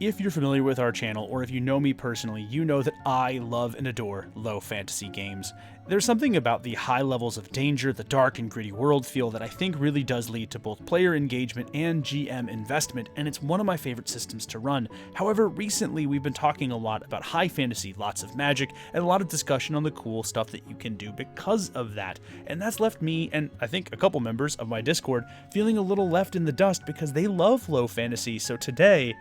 If you're familiar with our channel, or if you know me personally, you know that I love and adore low fantasy games. There's something about the high levels of danger, the dark and gritty world feel that I think really does lead to both player engagement and GM investment, and it's one of my favorite systems to run. However, recently we've been talking a lot about high fantasy, lots of magic, and a lot of discussion on the cool stuff that you can do because of that. And that's left me, and I think a couple members of my Discord, feeling a little left in the dust because they love low fantasy. So today,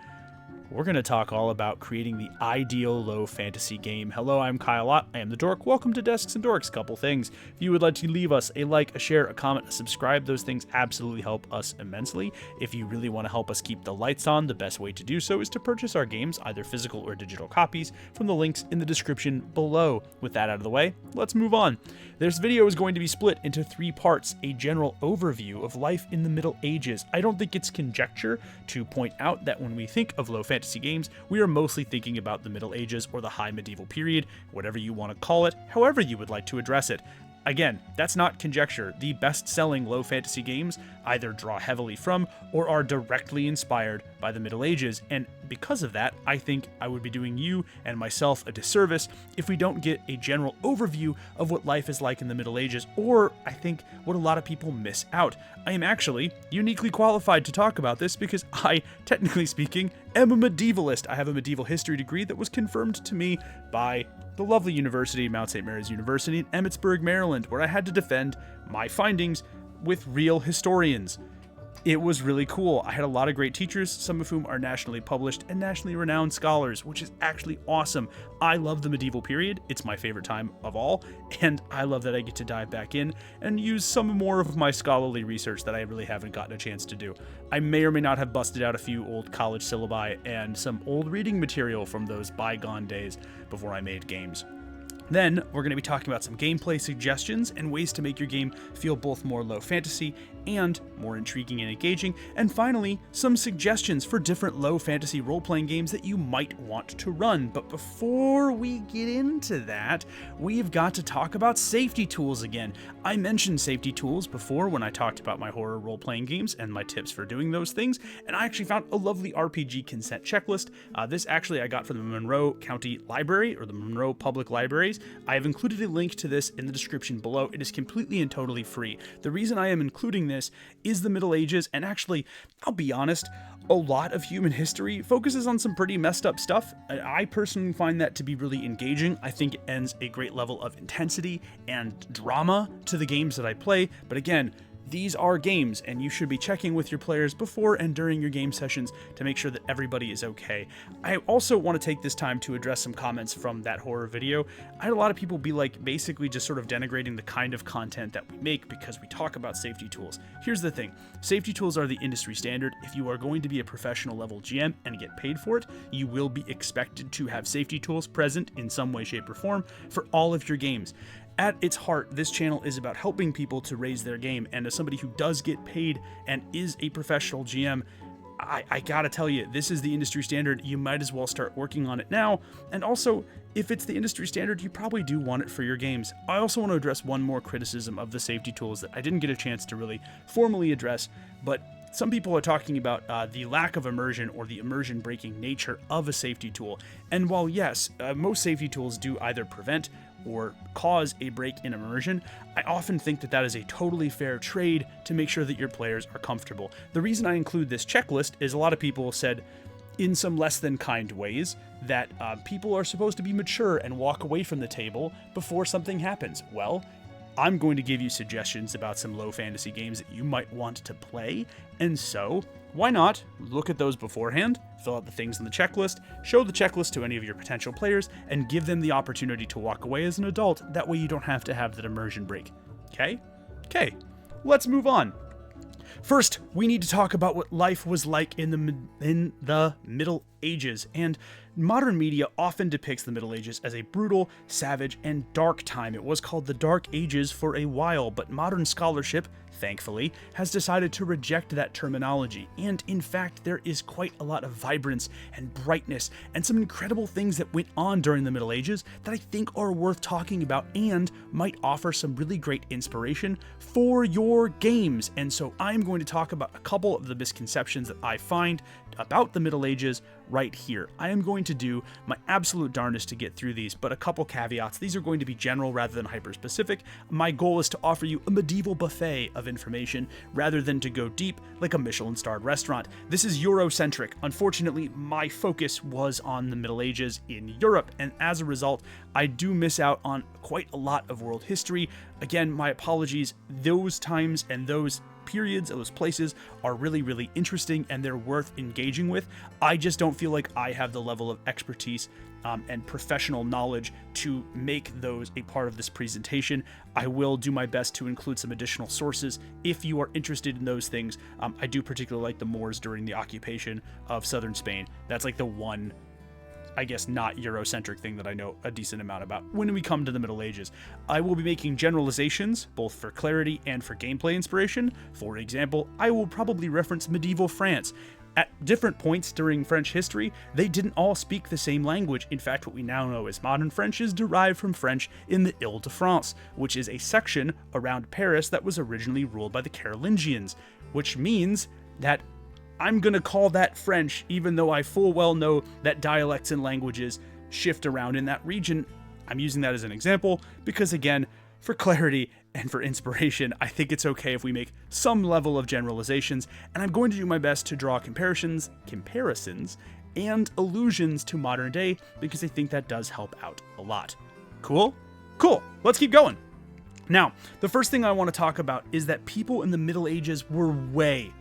we're going to talk all about creating the ideal low fantasy game. Hello, I'm Kyle Ott. I am the Dork. Welcome to Desks and Dorks. Couple things. If you would like to leave us a like, a share, a comment, a subscribe, those things absolutely help us immensely. If you really want to help us keep the lights on, the best way to do so is to purchase our games, either physical or digital copies, from the links in the description below. With that out of the way, let's move on. This video is going to be split into 3 parts, a general overview of life in the Middle Ages. I don't think it's conjecture to point out that when we think of low fantasy games, we are mostly thinking about the Middle Ages or the High Medieval period, whatever you want to call it, however you would like to address it. Again, that's not conjecture. The best-selling low fantasy games either draw heavily from or are directly inspired by the Middle Ages, and because of that, I think I would be doing you and myself a disservice if we don't get a general overview of what life is like in the Middle Ages, or I think what a lot of people miss out. I am actually uniquely qualified to talk about this because I, technically speaking, am a medievalist. I have a medieval history degree that was confirmed to me by the lovely university, Mount St. Mary's University in Emmitsburg, Maryland, where I had to defend my findings with real historians. It was really cool. I had a lot of great teachers, some of whom are nationally published and nationally renowned scholars, which is actually awesome. I love the medieval period. It's my favorite time of all, and I love that I get to dive back in and use some more of my scholarly research that I really haven't gotten a chance to do. I may or may not have busted out a few old college syllabi and some old reading material from those bygone days before I made games. Then, we're going to be talking about some gameplay suggestions and ways to make your game feel both more low fantasy and more intriguing and engaging, and finally, some suggestions for different low fantasy role-playing games that you might want to run. But before we get into that, we've got to talk about safety tools again. I mentioned safety tools before when I talked about my horror role-playing games and my tips for doing those things, and I actually found a lovely RPG consent checklist. This actually I got from the Monroe County Library, or the Monroe Public Libraries. I have included a link to this in the description below. It is completely and totally free. The reason I am including this is the Middle Ages, and actually, I'll be honest, a lot of human history focuses on some pretty messed up stuff. I personally find that to be really engaging. I think it adds a great level of intensity and drama to the games that I play, but again, these are games, and you should be checking with your players before and during your game sessions to make sure that everybody is okay. I also want to take this time to address some comments from that horror video. I had a lot of people be like, basically just sort of denigrating the kind of content that we make because we talk about safety tools. Here's the thing. Safety tools are the industry standard. If you are going to be a professional level GM and get paid for it, you will be expected to have safety tools present in some way, shape, or form for all of your games. At its heart, this channel is about helping people to raise their game, and as somebody who does get paid and is a professional GM, I gotta tell you, this is the industry standard. You might as well start working on it now, and also, if it's the industry standard, you probably do want it for your games. I also want to address one more criticism of the safety tools that I didn't get a chance to really formally address, but some people are talking about the lack of immersion or the immersion breaking nature of a safety tool. And while yes, most safety tools do either prevent or cause a break in immersion, I often think that that is a totally fair trade to make sure that your players are comfortable. The reason I include this checklist is a lot of people said, in some less than kind ways, that people are supposed to be mature and walk away from the table before something happens. Well, I'm going to give you suggestions about some low fantasy games that you might want to play, and so why not look at those beforehand, fill out the things in the checklist, show the checklist to any of your potential players, and give them the opportunity to walk away as an adult. That way you don't have to have that immersion break. Okay, let's move on. First, we need to talk about what life was like in the Middle Ages, and modern media often depicts the Middle Ages as a brutal, savage, and dark time. It was called the Dark Ages for a while, but modern scholarship, thankfully, has decided to reject that terminology, and in fact, there is quite a lot of vibrance and brightness and some incredible things that went on during the Middle Ages that I think are worth talking about and might offer some really great inspiration for your games. And so I'm going to talk about a couple of the misconceptions that I find about the Middle Ages right here. I am going to do my absolute darndest to get through these, but a couple caveats. These are going to be general rather than hyper-specific. My goal is to offer you a medieval buffet of information rather than to go deep like a Michelin-starred restaurant. This is Eurocentric. Unfortunately, my focus was on the Middle Ages in Europe, and as a result, I do miss out on quite a lot of world history. Again, my apologies. Those times and those periods, those places are really, really interesting and they're worth engaging with. I just don't feel like I have the level of expertise and professional knowledge to make those a part of this presentation. I will do my best to include some additional sources if you are interested in those things. I do particularly like the Moors during the occupation of southern Spain. That's like the one, I guess, not Eurocentric thing that I know a decent amount about. When we come to the Middle Ages, I will be making generalizations, both for clarity and for gameplay inspiration. For example, I will probably reference medieval France. At different points during French history, they didn't all speak the same language. In fact, what we now know as modern French is derived from French in the Ile-de-France, which is a section around Paris that was originally ruled by the Carolingians, which means that I'm going to call that French, even though I full well know that dialects and languages shift around in that region. I'm using that as an example because, again, for clarity and for inspiration, I think it's okay if we make some level of generalizations, and I'm going to do my best to draw comparisons, and allusions to modern day because I think that does help out a lot. Cool? Cool. Let's keep going. Now, the first thing I want to talk about is that people in the Middle Ages were way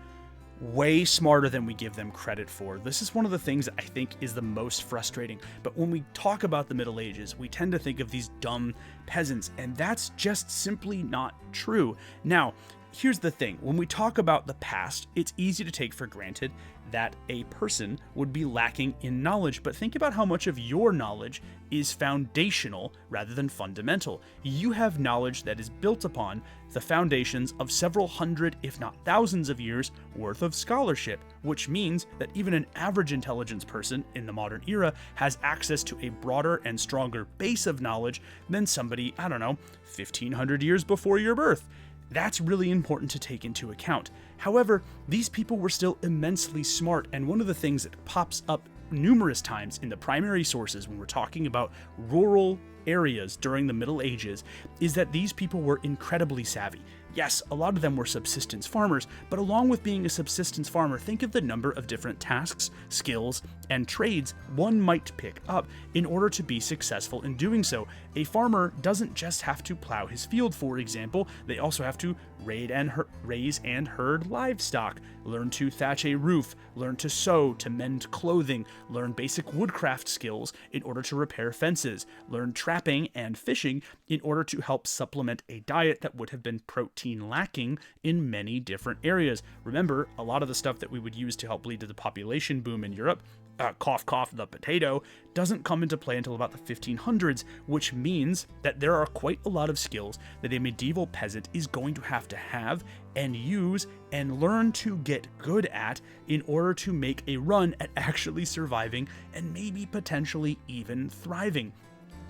smarter than we give them credit for. This is one of the things that I think is the most frustrating. But when we talk about the Middle Ages, we tend to think of these dumb peasants, and that's just simply not true. Now, here's the thing. When we talk about the past, it's easy to take for granted that a person would be lacking in knowledge, but think about how much of your knowledge is foundational rather than fundamental. You have knowledge that is built upon the foundations of several hundred, if not thousands of years worth of scholarship, which means that even an average intelligence person in the modern era has access to a broader and stronger base of knowledge than somebody, 1,500 years before your birth. That's really important to take into account. However, these people were still immensely smart, and one of the things that pops up numerous times in the primary sources when we're talking about rural areas during the Middle Ages is that these people were incredibly savvy. Yes, a lot of them were subsistence farmers, but along with being a subsistence farmer, think of the number of different tasks, skills, and trades one might pick up in order to be successful in doing so. A farmer doesn't just have to plow his field, for example, they also have to raise and herd livestock, learn to thatch a roof, learn to sew, to mend clothing, learn basic woodcraft skills in order to repair fences, learn trapping and fishing in order to help supplement a diet that would have been protein lacking in many different areas. Remember, a lot of the stuff that we would use to help lead to the population boom in Europe, cough, the potato, doesn't come into play until about the 1500s, which means that there are quite a lot of skills that a medieval peasant is going to have and use and learn to get good at in order to make a run at actually surviving and maybe potentially even thriving.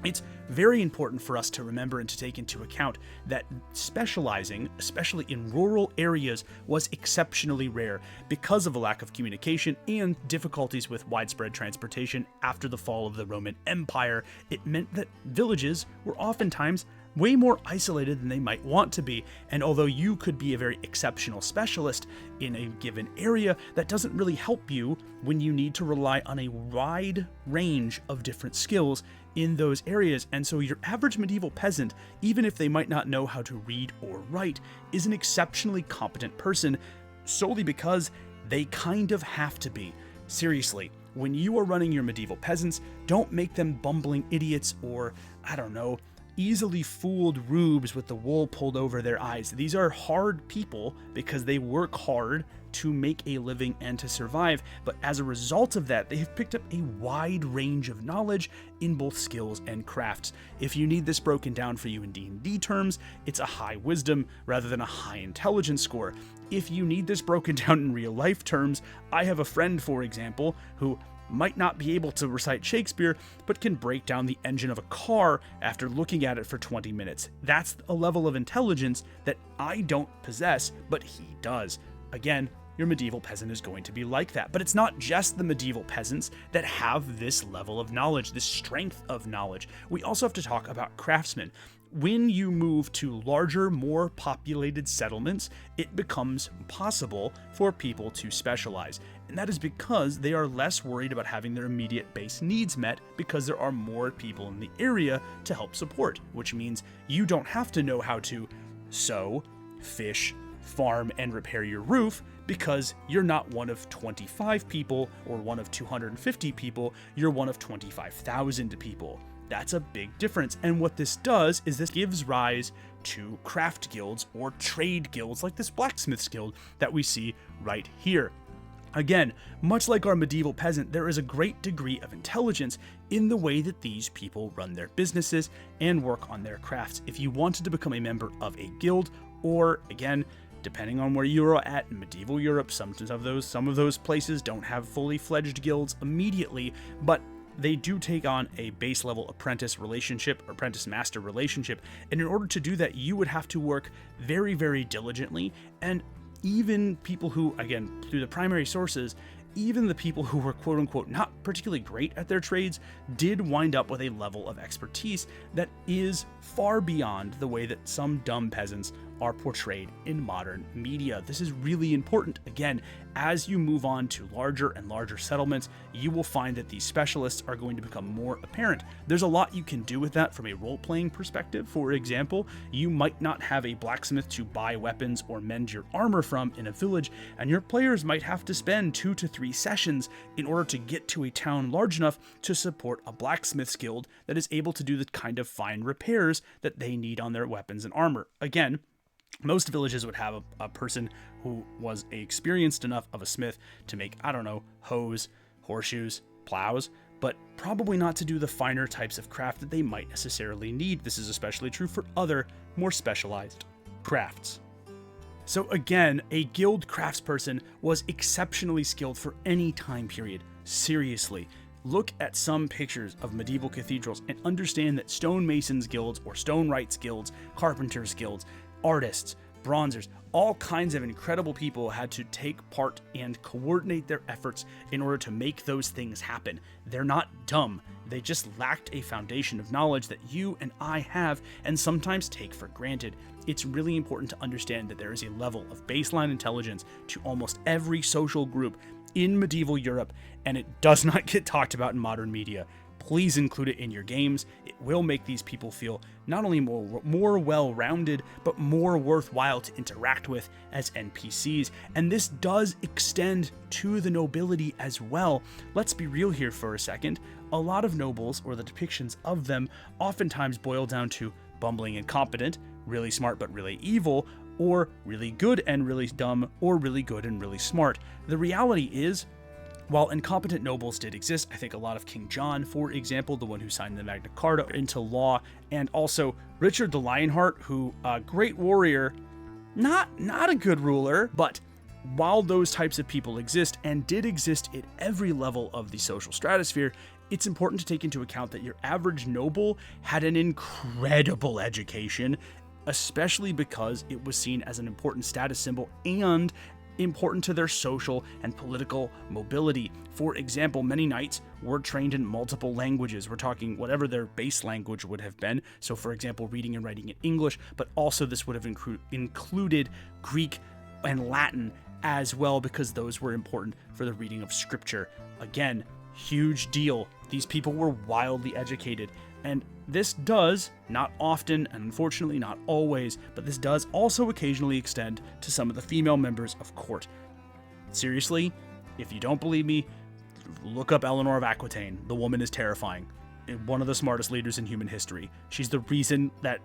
It's very important for us to remember and to take into account that specializing, especially in rural areas, was exceptionally rare because of a lack of communication and difficulties with widespread transportation after the fall of the Roman Empire. It meant that villages were oftentimes way more isolated than they might want to be, and although you could be a very exceptional specialist in a given area, that doesn't really help you when you need to rely on a wide range of different skills in those areas. And so your average medieval peasant, even if they might not know how to read or write, is an exceptionally competent person solely because they kind of have to be. Seriously, when you are running your medieval peasants, don't make them bumbling idiots or, easily fooled rubes with the wool pulled over their eyes. These are hard people because they work hard to make a living and to survive, but as a result of that, they have picked up a wide range of knowledge in both skills and crafts. If you need this broken down for you in D&D terms, it's a high wisdom rather than a high intelligence score. If you need this broken down in real life terms, I have a friend, for example, who might not be able to recite Shakespeare, but can break down the engine of a car after looking at it for 20 minutes. That's a level of intelligence that I don't possess, but he does. Again, your medieval peasant is going to be like that. But it's not just the medieval peasants that have this level of knowledge, this strength of knowledge. We also have to talk about craftsmen. When you move to larger, more populated settlements, it becomes possible for people to specialize. And that is because they are less worried about having their immediate base needs met because there are more people in the area to help support, which means you don't have to know how to sew, fish, farm, and repair your roof because you're not one of 25 people or one of 250 people, you're one of 25,000 people. That's a big difference. And what this does is this gives rise to craft guilds or trade guilds like this blacksmith's guild that we see right here. Again, much like our medieval peasant, there is a great degree of intelligence in the way that these people run their businesses and work on their crafts. If you wanted to become a member of a guild, or again, depending on where you're at in medieval Europe, some of those places don't have fully fledged guilds immediately, but they do take on a base level apprentice relationship, or apprentice master relationship. And in order to do that, you would have to work very, very diligently. And even people who, again, through the primary sources, even the people who were quote unquote not particularly great at their trades did wind up with a level of expertise that is far beyond the way that some dumb peasants are portrayed in modern media. This is really important. Again, as you move on to larger and larger settlements, you will find that these specialists are going to become more apparent. There's a lot you can do with that from a role-playing perspective. For example, you might not have a blacksmith to buy weapons or mend your armor from in a village, and your players might have to spend 2 to 3 sessions in order to get to a town large enough to support a blacksmith's guild that is able to do the kind of fine repairs that they need on their weapons and armor. Again, most villages would have a person who was experienced enough of a smith to make, I don't know, hoes, horseshoes, plows, but probably not to do the finer types of craft that they might necessarily need. This is especially true for other, more specialized crafts. So again, a guild craftsperson was exceptionally skilled for any time period. Seriously. Look at some pictures of medieval cathedrals and understand that stonemasons guilds or stonewrights guilds, carpenters guilds, artists, bronzers, all kinds of incredible people had to take part and coordinate their efforts in order to make those things happen. They're not dumb. They just lacked a foundation of knowledge that you and I have and sometimes take for granted. It's really important to understand that there is a level of baseline intelligence to almost every social group in medieval Europe, and it does not get talked about in modern media. Please include it in your games. It will make these people feel not only more well-rounded, but more worthwhile to interact with as NPCs. And this does extend to the nobility as well. Let's be real here for a second. A lot of nobles, or the depictions of them, oftentimes boil down to bumbling and competent, really smart but really evil, or really good and really dumb, or really good and really smart. The reality is, while incompetent nobles did exist, I think a lot of King John, for example, the one who signed the Magna Carta into law, and also Richard the Lionheart, who, great warrior, not a good ruler, but while those types of people exist and did exist at every level of the social stratosphere, it's important to take into account that your average noble had an incredible education, especially because it was seen as an important status symbol and important to their social and political mobility. For example, many knights were trained in multiple languages. We're talking whatever their base language would have been. So for example, reading and writing in English, but also this would have included Greek and Latin as well, because those were important for the reading of scripture. Again, huge deal. These people were wildly educated. And this does, not often, and unfortunately not always, but this does also occasionally extend to some of the female members of court. Seriously, if you don't believe me, look up Eleanor of Aquitaine. The woman is terrifying. One of the smartest leaders in human history. She's the reason that,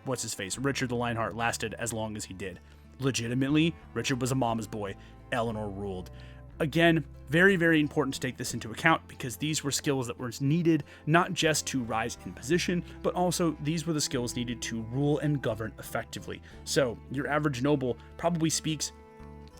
Richard the Lionheart lasted as long as he did. Legitimately, Richard was a mama's boy. Eleanor ruled. Again, very, very important to take this into account, because these were skills that were needed not just to rise in position, but also these were the skills needed to rule and govern effectively. So your average noble probably speaks,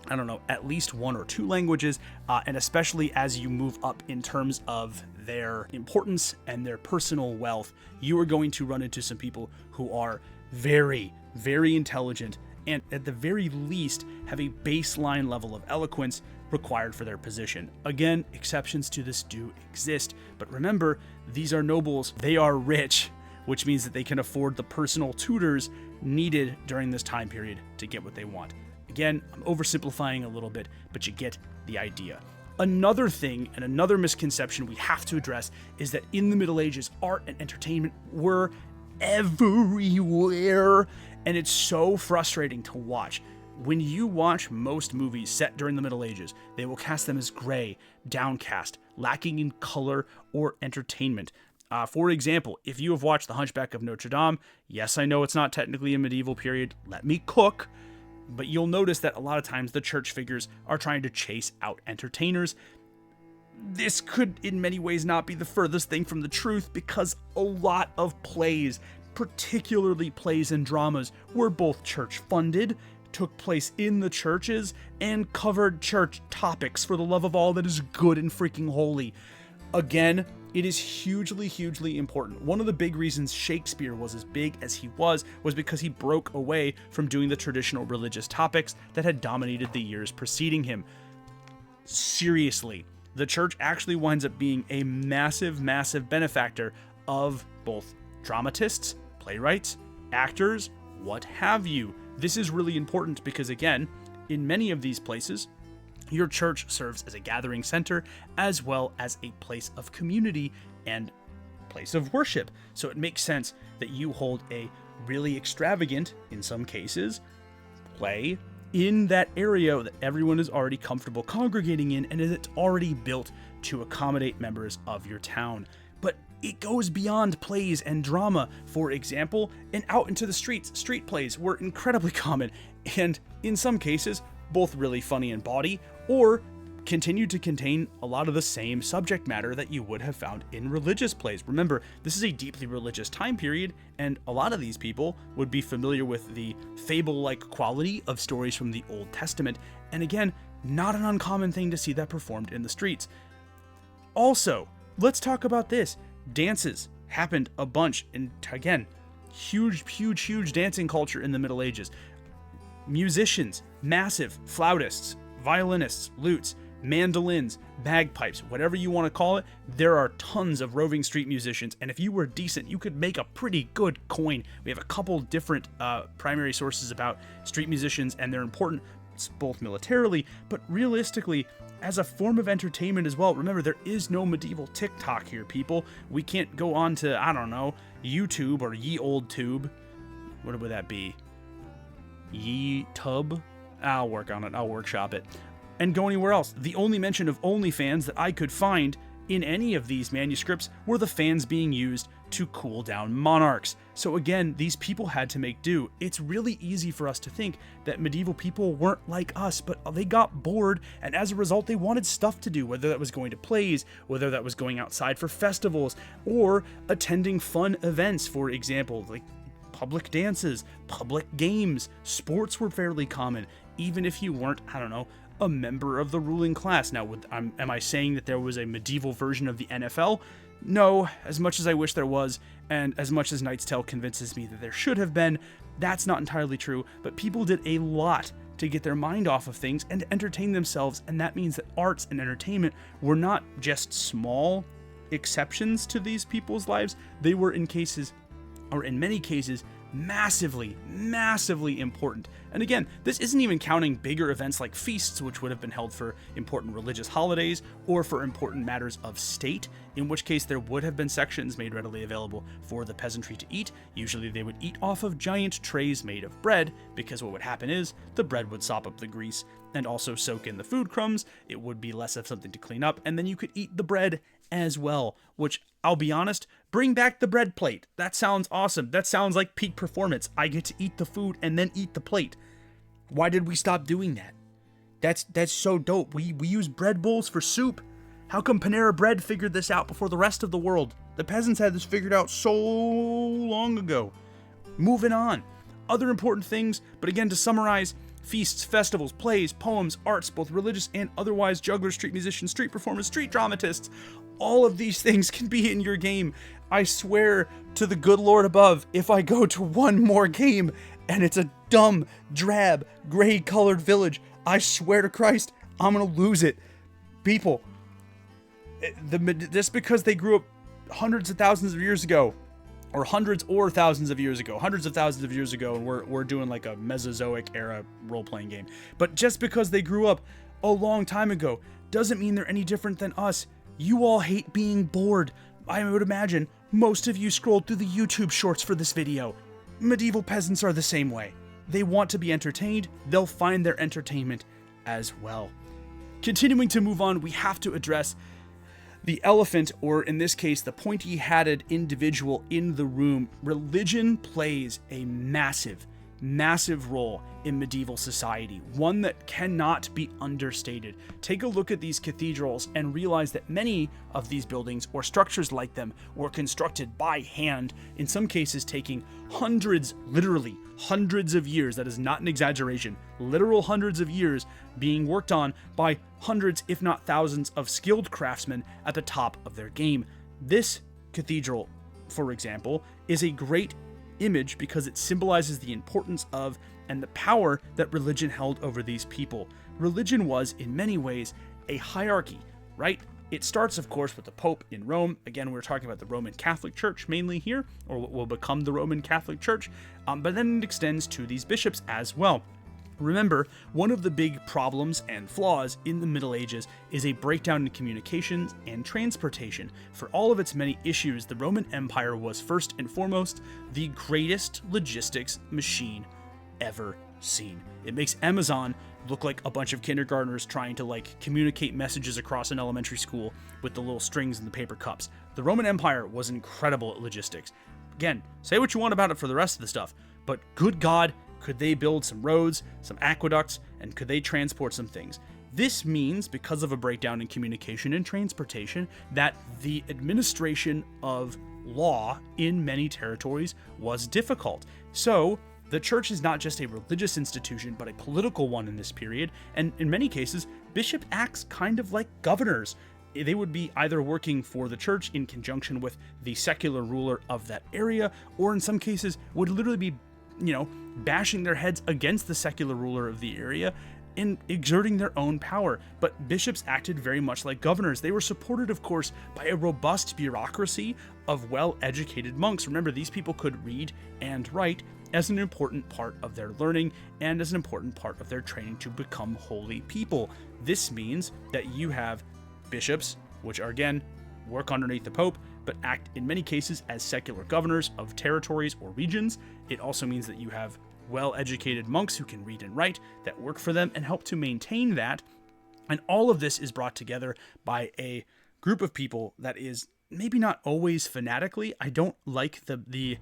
I don't know, at least 1 or 2 languages, and especially as you move up in terms of their importance and their personal wealth, you are going to run into some people who are very, very intelligent and at the very least have a baseline level of eloquence required for their position. Again, exceptions to this do exist, but remember, these are nobles, they are rich, which means that they can afford the personal tutors needed during this time period to get what they want. Again, I'm oversimplifying a little bit, but you get the idea. Another thing and another misconception we have to address is that in the Middle Ages, art and entertainment were everywhere, and it's so frustrating to watch. When you watch most movies set during the Middle Ages, they will cast them as gray, downcast, lacking in color or entertainment. For example, if you have watched The Hunchback of Notre Dame, yes, I know it's not technically a medieval period, let me cook, but you'll notice that a lot of times the church figures are trying to chase out entertainers. This could in many ways not be the furthest thing from the truth, because a lot of plays, particularly plays and dramas, were both church funded, took place in the churches, and covered church topics for the love of all that is good and freaking holy. Again, it is hugely, hugely important. One of the big reasons Shakespeare was as big as he was because he broke away from doing the traditional religious topics that had dominated the years preceding him. Seriously, the church actually winds up being a massive, massive benefactor of both dramatists, playwrights, actors, what have you. This is really important because, again, in many of these places, your church serves as a gathering center as well as a place of community and place of worship. So it makes sense that you hold a really extravagant, in some cases, play in that area that everyone is already comfortable congregating in, and it's already built to accommodate members of your town. But it goes beyond plays and drama. For example, and out into the streets, street plays were incredibly common, and in some cases, both really funny and bawdy, or continued to contain a lot of the same subject matter that you would have found in religious plays. Remember, this is a deeply religious time period, and a lot of these people would be familiar with the fable-like quality of stories from the Old Testament, and again, not an uncommon thing to see that performed in the streets. Also, let's talk about this. Dances happened a bunch, and again, huge dancing culture in the Middle Ages. Musicians, massive flautists, violinists, lutes, mandolins, bagpipes, whatever you want to call it, there are tons of roving street musicians, and if you were decent, you could make a pretty good coin. We have a couple different primary sources about street musicians and their importance both militarily, but realistically, as a form of entertainment as well. Remember, there is no medieval TikTok here, people. We can't go on to, I don't know, YouTube or ye old tube. What would that be? Ye tub? I'll work on it. I'll workshop it. And go anywhere else. The only mention of OnlyFans that I could find in any of these manuscripts were the fans being used to cool down monarchs. So again, these people had to make do. It's really easy for us to think that medieval people weren't like us, but they got bored, and as a result, they wanted stuff to do, whether that was going to plays, whether that was going outside for festivals, or attending fun events, for example, like public dances, public games. Sports were fairly common, even if you weren't, I don't know, a member of the ruling class. Now, am I saying that there was a medieval version of the NFL? No, as much as I wish there was, and as much as Knight's Tale convinces me that there should have been, that's not entirely true, but people did a lot to get their mind off of things and to entertain themselves, and that means that arts and entertainment were not just small exceptions to these people's lives, they were in many cases, massively important. And again, this isn't even counting bigger events like feasts, which would have been held for important religious holidays or for important matters of state, in which case there would have been sections made readily available for the peasantry to eat. Usually they would eat off of giant trays made of bread, because what would happen is the bread would sop up the grease and also soak in the food crumbs. It would be less of something to clean up, and then you could eat the bread as well, which, I'll be honest, bring back the bread plate. That sounds awesome. That sounds like peak performance. I get to eat the food and then eat the plate. Why did we stop doing that? That's so dope. We use bread bowls for soup. How come Panera Bread figured this out before the rest of the world? The peasants had this figured out so long ago. Moving on. Other important things, but again, to summarize, feasts, festivals, plays, poems, arts, both religious and otherwise, jugglers, street musicians, street performers, street dramatists, all of these things can be in your game. I swear to the good Lord above, if I go to one more game and it's a dumb, drab, gray-colored village. I swear to Christ, I'm gonna lose it. People, just because they grew up hundreds of thousands of years ago, or hundreds or thousands of years ago, and we're doing like a Mesozoic era role-playing game. But just because they grew up a long time ago doesn't mean they're any different than us. You all hate being bored. I would imagine most of you scrolled through the YouTube shorts for this video. Medieval peasants are the same way. They want to be entertained, they'll find their entertainment as well. Continuing to move on, we have to address the elephant, or in this case, the pointy-hatted individual in the room. Religion plays a massive role in medieval society, one that cannot be understated. Take a look at these cathedrals and realize that many of these buildings or structures like them were constructed by hand, in some cases taking hundreds, literally hundreds of years. That is not an exaggeration. Literal hundreds of years being worked on by hundreds, if not thousands, of skilled craftsmen at the top of their game. This cathedral, for example, is a great image because it symbolizes the importance of and the power that religion held over these people. Religion was, in many ways, a hierarchy, right? It starts, of course, with the Pope in Rome. Again, we're talking about the Roman Catholic Church mainly here, or what will become the Roman Catholic Church, but then it extends to these bishops as well. Remember, one of the big problems and flaws in the Middle Ages is a breakdown in communications and transportation. For all of its many issues, the Roman Empire was first and foremost the greatest logistics machine ever seen. It makes Amazon look like a bunch of kindergartners trying to communicate messages across an elementary school with the little strings and the paper cups. The Roman Empire was incredible at logistics. Again, say what you want about it for the rest of the stuff, but good God, could they build some roads, some aqueducts, and could they transport some things? This means, because of a breakdown in communication and transportation, that the administration of law in many territories was difficult. So, the church is not just a religious institution, but a political one in this period, and in many cases, bishop acts kind of like governors. They would be either working for the church in conjunction with the secular ruler of that area, or in some cases would literally be bashing their heads against the secular ruler of the area and exerting their own power. But bishops acted very much like governors. They were supported, of course, by a robust bureaucracy of well-educated monks. Remember, these people could read and write as an important part of their learning and as an important part of their training to become holy people. This means that you have bishops, which are, again, work underneath the Pope, but act in many cases as secular governors of territories or regions. It also means that you have well-educated monks who can read and write that work for them and help to maintain that. And all of this is brought together by a group of people that is maybe not always fanatically. I don't like the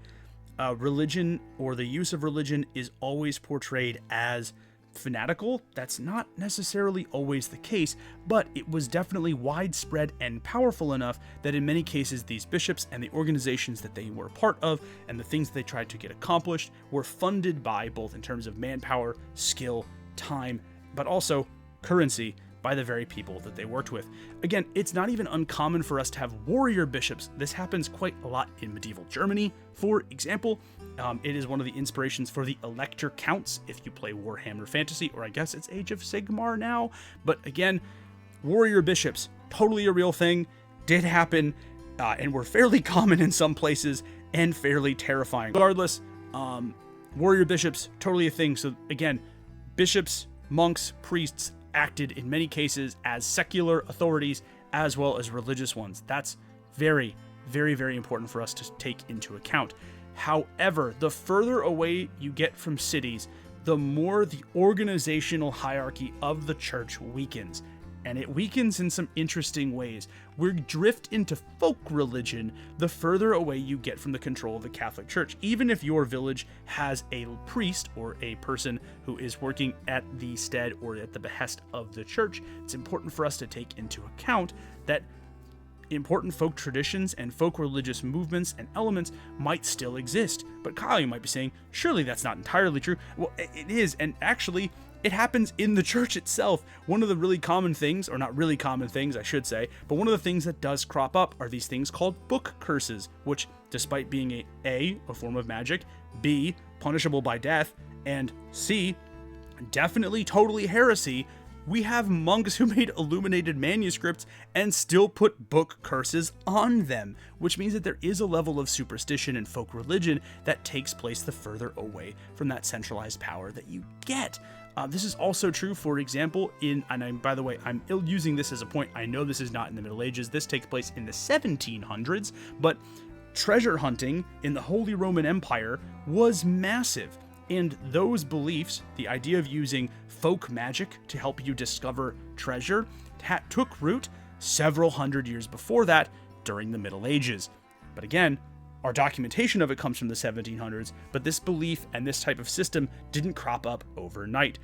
religion, or the use of religion is always portrayed as fanatical. That's not necessarily always the case, but it was definitely widespread and powerful enough that in many cases these bishops and the organizations that they were a part of and the things they tried to get accomplished were funded by, both in terms of manpower, skill, time, but also currency, by the very people that they worked with. Again, it's not even uncommon for us to have warrior bishops. This happens quite a lot in medieval Germany, for example. It is one of the inspirations for the Elector Counts if you play Warhammer Fantasy, or I guess it's Age of Sigmar now. But again, warrior bishops, totally a real thing, did happen, and were fairly common in some places and fairly terrifying. Regardless, warrior bishops, totally a thing. So again, bishops, monks, priests acted in many cases as secular authorities as well as religious ones. That's very, very, very important for us to take into account. However, the further away you get from cities, the more the organizational hierarchy of the church weakens. And it weakens in some interesting ways. We drift into folk religion the further away you get from the control of the Catholic Church. Even if your village has a priest or a person who is working at the stead or at the behest of the church, it's important for us to take into account that important folk traditions and folk religious movements and elements might still exist. But Kyle, you might be saying, surely that's not entirely true. Well, it is, and actually, it happens in the church itself. One of the really common things, or not really common things, I should say, but one of the things that does crop up are these things called book curses, which, despite being a form of magic, B, punishable by death, and C, definitely totally heresy. We have monks who made illuminated manuscripts and still put book curses on them, which means that there is a level of superstition and folk religion that takes place the further away from that centralized power that you get. This is also true, for example, by the way, I'm using this as a point. I know this is not in the Middle Ages. This takes place in the 1700s, but treasure hunting in the Holy Roman Empire was massive. And those beliefs, the idea of using folk magic to help you discover treasure, took root several hundred years before that during the Middle Ages. But again, our documentation of it comes from the 1700s, but this belief and this type of system didn't crop up overnight.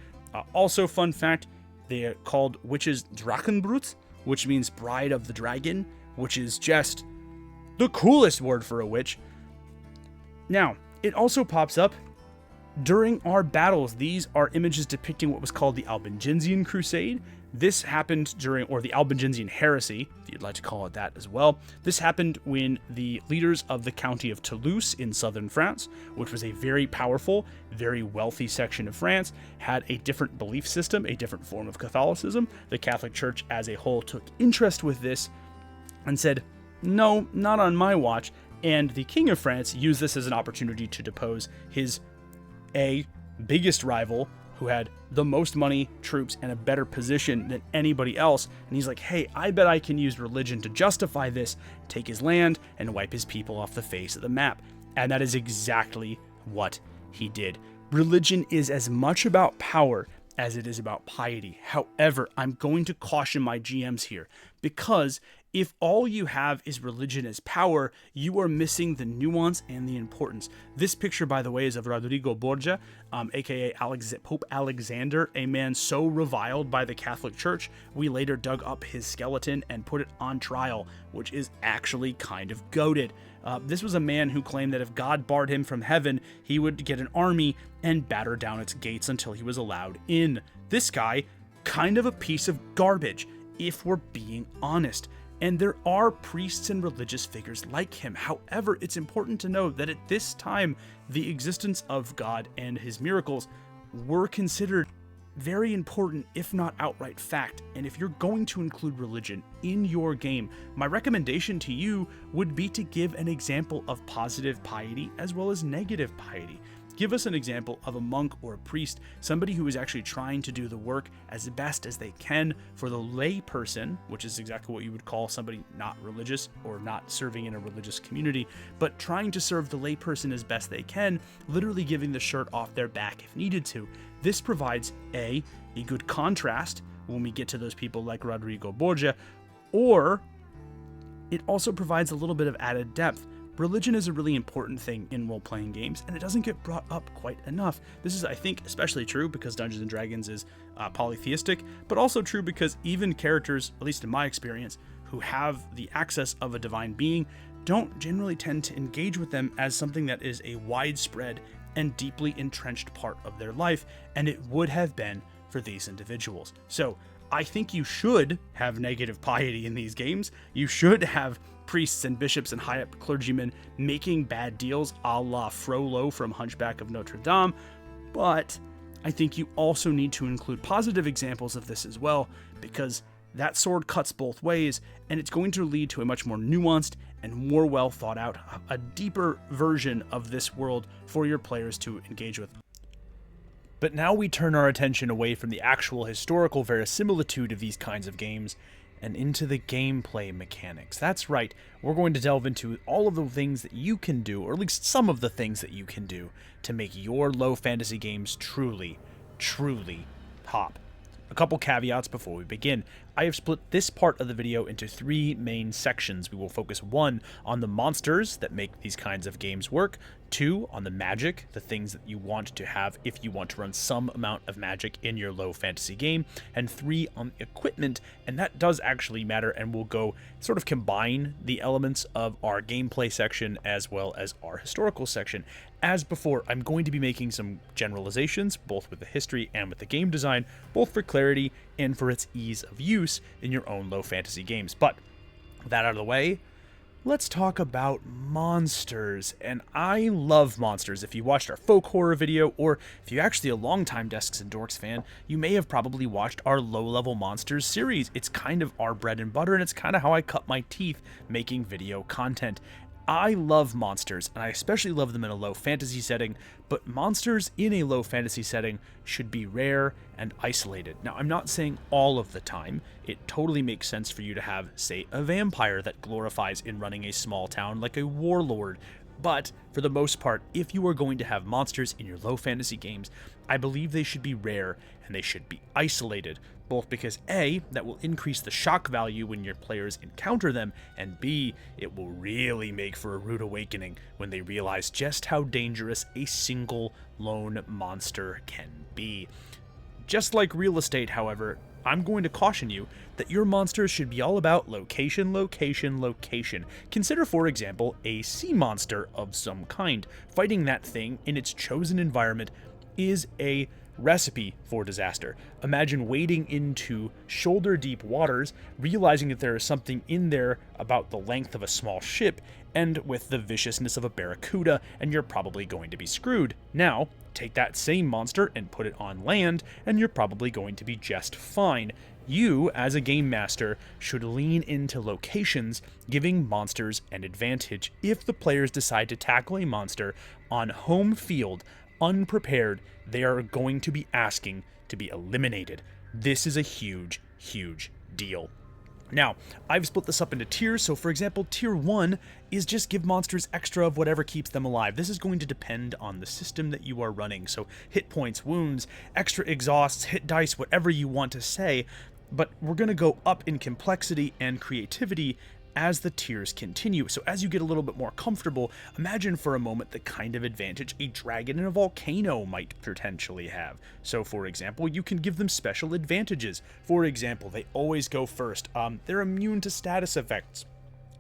Also, fun fact, they are called witches Drachenbrut, which means bride of the dragon, which is just the coolest word for a witch. Now, it also pops up during our battles. These are images depicting what was called the Albigensian Crusade. This happened or the Albigensian Heresy, if you'd like to call it that as well. This happened when the leaders of the county of Toulouse in southern France, which was a very powerful, very wealthy section of France, had a different belief system, a different form of Catholicism. The Catholic Church as a whole took interest with this and said, no, not on my watch. And the King of France used this as an opportunity to depose his biggest rival, who had the most money, troops, and a better position than anybody else. And he's like, hey, I bet I can use religion to justify this, take his land, and wipe his people off the face of the map. And that is exactly what he did. Religion is as much about power as it is about piety. However, I'm going to caution my GMs here, because if all you have is religion as power, you are missing the nuance and the importance. This picture, by the way, is of Rodrigo Borgia, aka Pope Alexander, a man so reviled by the Catholic Church, we later dug up his skeleton and put it on trial, which is actually kind of goated. This was a man who claimed that if God barred him from heaven, he would get an army and batter down its gates until he was allowed in. This guy, kind of a piece of garbage, if we're being honest. And there are priests and religious figures like him. However, it's important to note that at this time, the existence of God and his miracles were considered very important, if not outright fact. And if you're going to include religion in your game, my recommendation to you would be to give an example of positive piety as well as negative piety. Give us an example of a monk or a priest, somebody who is actually trying to do the work as best as they can for the lay person, which is exactly what you would call somebody not religious or not serving in a religious community, but trying to serve the lay person as best they can, literally giving the shirt off their back if needed to. This provides a good contrast when we get to those people like Rodrigo Borgia, or it also provides a little bit of added depth. Religion is a really important thing in role-playing games, and it doesn't get brought up quite enough. This is, I think, especially true because Dungeons & Dragons is polytheistic, but also true because even characters, at least in my experience, who have the access of a divine being, don't generally tend to engage with them as something that is a widespread and deeply entrenched part of their life, and it would have been for these individuals. So I think you should have negative piety in these games. You should have priests and bishops and high-up clergymen making bad deals a la Frollo from Hunchback of Notre Dame, but I think you also need to include positive examples of this as well, because that sword cuts both ways, and it's going to lead to a much more nuanced and more well thought out, a deeper version of this world for your players to engage with. But now we turn our attention away from the actual historical verisimilitude of these kinds of games and into the gameplay mechanics. That's right, we're going to delve into all of the things that you can do, or at least some of the things that you can do, to make your low fantasy games truly, truly pop. A couple caveats before we begin. I have split this part of the video into 3 main sections. We will focus 1 on the monsters that make these kinds of games work, 2 on the magic, the things that you want to have if you want to run some amount of magic in your low fantasy game, and 3 on equipment, and that does actually matter, and we'll go sort of combine the elements of our gameplay section as well as our historical section. As before, I'm going to be making some generalizations, both with the history and with the game design, both for clarity and for its ease of use in your own low fantasy games. But with that out of the way, let's talk about monsters. And I love monsters. If you watched our folk horror video, or if you're actually a longtime Desks and Dorks fan, you may have probably watched our low-level monsters series. It's kind of our bread and butter, and it's kind of how I cut my teeth making video content. I love monsters, and I especially love them in a low fantasy setting, but monsters in a low fantasy setting should be rare and isolated. Now, I'm not saying all of the time. It totally makes sense for you to have, say, a vampire that glorifies in running a small town like a warlord. But, for the most part, if you are going to have monsters in your low fantasy games, I believe they should be rare and they should be isolated, both because A, that will increase the shock value when your players encounter them, and B, it will really make for a rude awakening when they realize just how dangerous a single lone monster can be. Just like real estate, however, I'm going to caution you that your monsters should be all about location, location, location. Consider, for example, a sea monster of some kind. Fighting that thing in its chosen environment is a recipe for disaster. Imagine wading into shoulder-deep waters, realizing that there is something in there about the length of a small ship, and with the viciousness of a barracuda, and you're probably going to be screwed. Now, take that same monster and put it on land, and you're probably going to be just fine. You, as a game master, should lean into locations, giving monsters an advantage if the players decide to tackle a monster on home field unprepared. They are going to be asking to be eliminated. This is a huge, huge deal. Now, I've split this up into tiers, so for example, tier 1 is just give monsters extra of whatever keeps them alive. This is going to depend on the system that you are running, so hit points, wounds, extra exhausts, hit dice, whatever you want to say, but we're going to go up in complexity and creativity as the tiers continue. So as you get a little bit more comfortable, imagine for a moment the kind of advantage a dragon in a volcano might potentially have. So for example, you can give them special advantages. For example, they always go first. They're immune to status effects,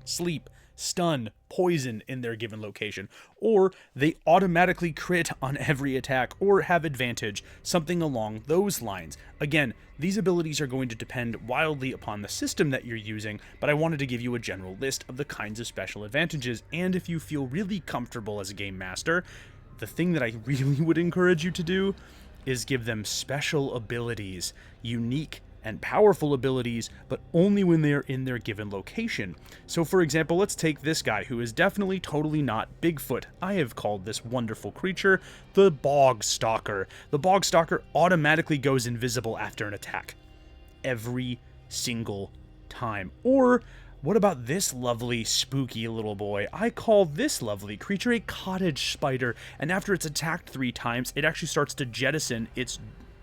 sleep, stun, poison in their given location, or they automatically crit on every attack or have advantage, something along those lines. Again, these abilities are going to depend wildly upon the system that you're using, but I wanted to give you a general list of the kinds of special advantages, and if you feel really comfortable as a game master, the thing that I really would encourage you to do is give them special abilities, unique and powerful abilities, but only when they are in their given location. So for example, let's take this guy who is definitely totally not Bigfoot. I have called this wonderful creature the Bog Stalker. The Bog Stalker automatically goes invisible after an attack. Every single time. Or what about this lovely, spooky little boy? I call this lovely creature a cottage spider, and after it's attacked 3 times, it actually starts to jettison its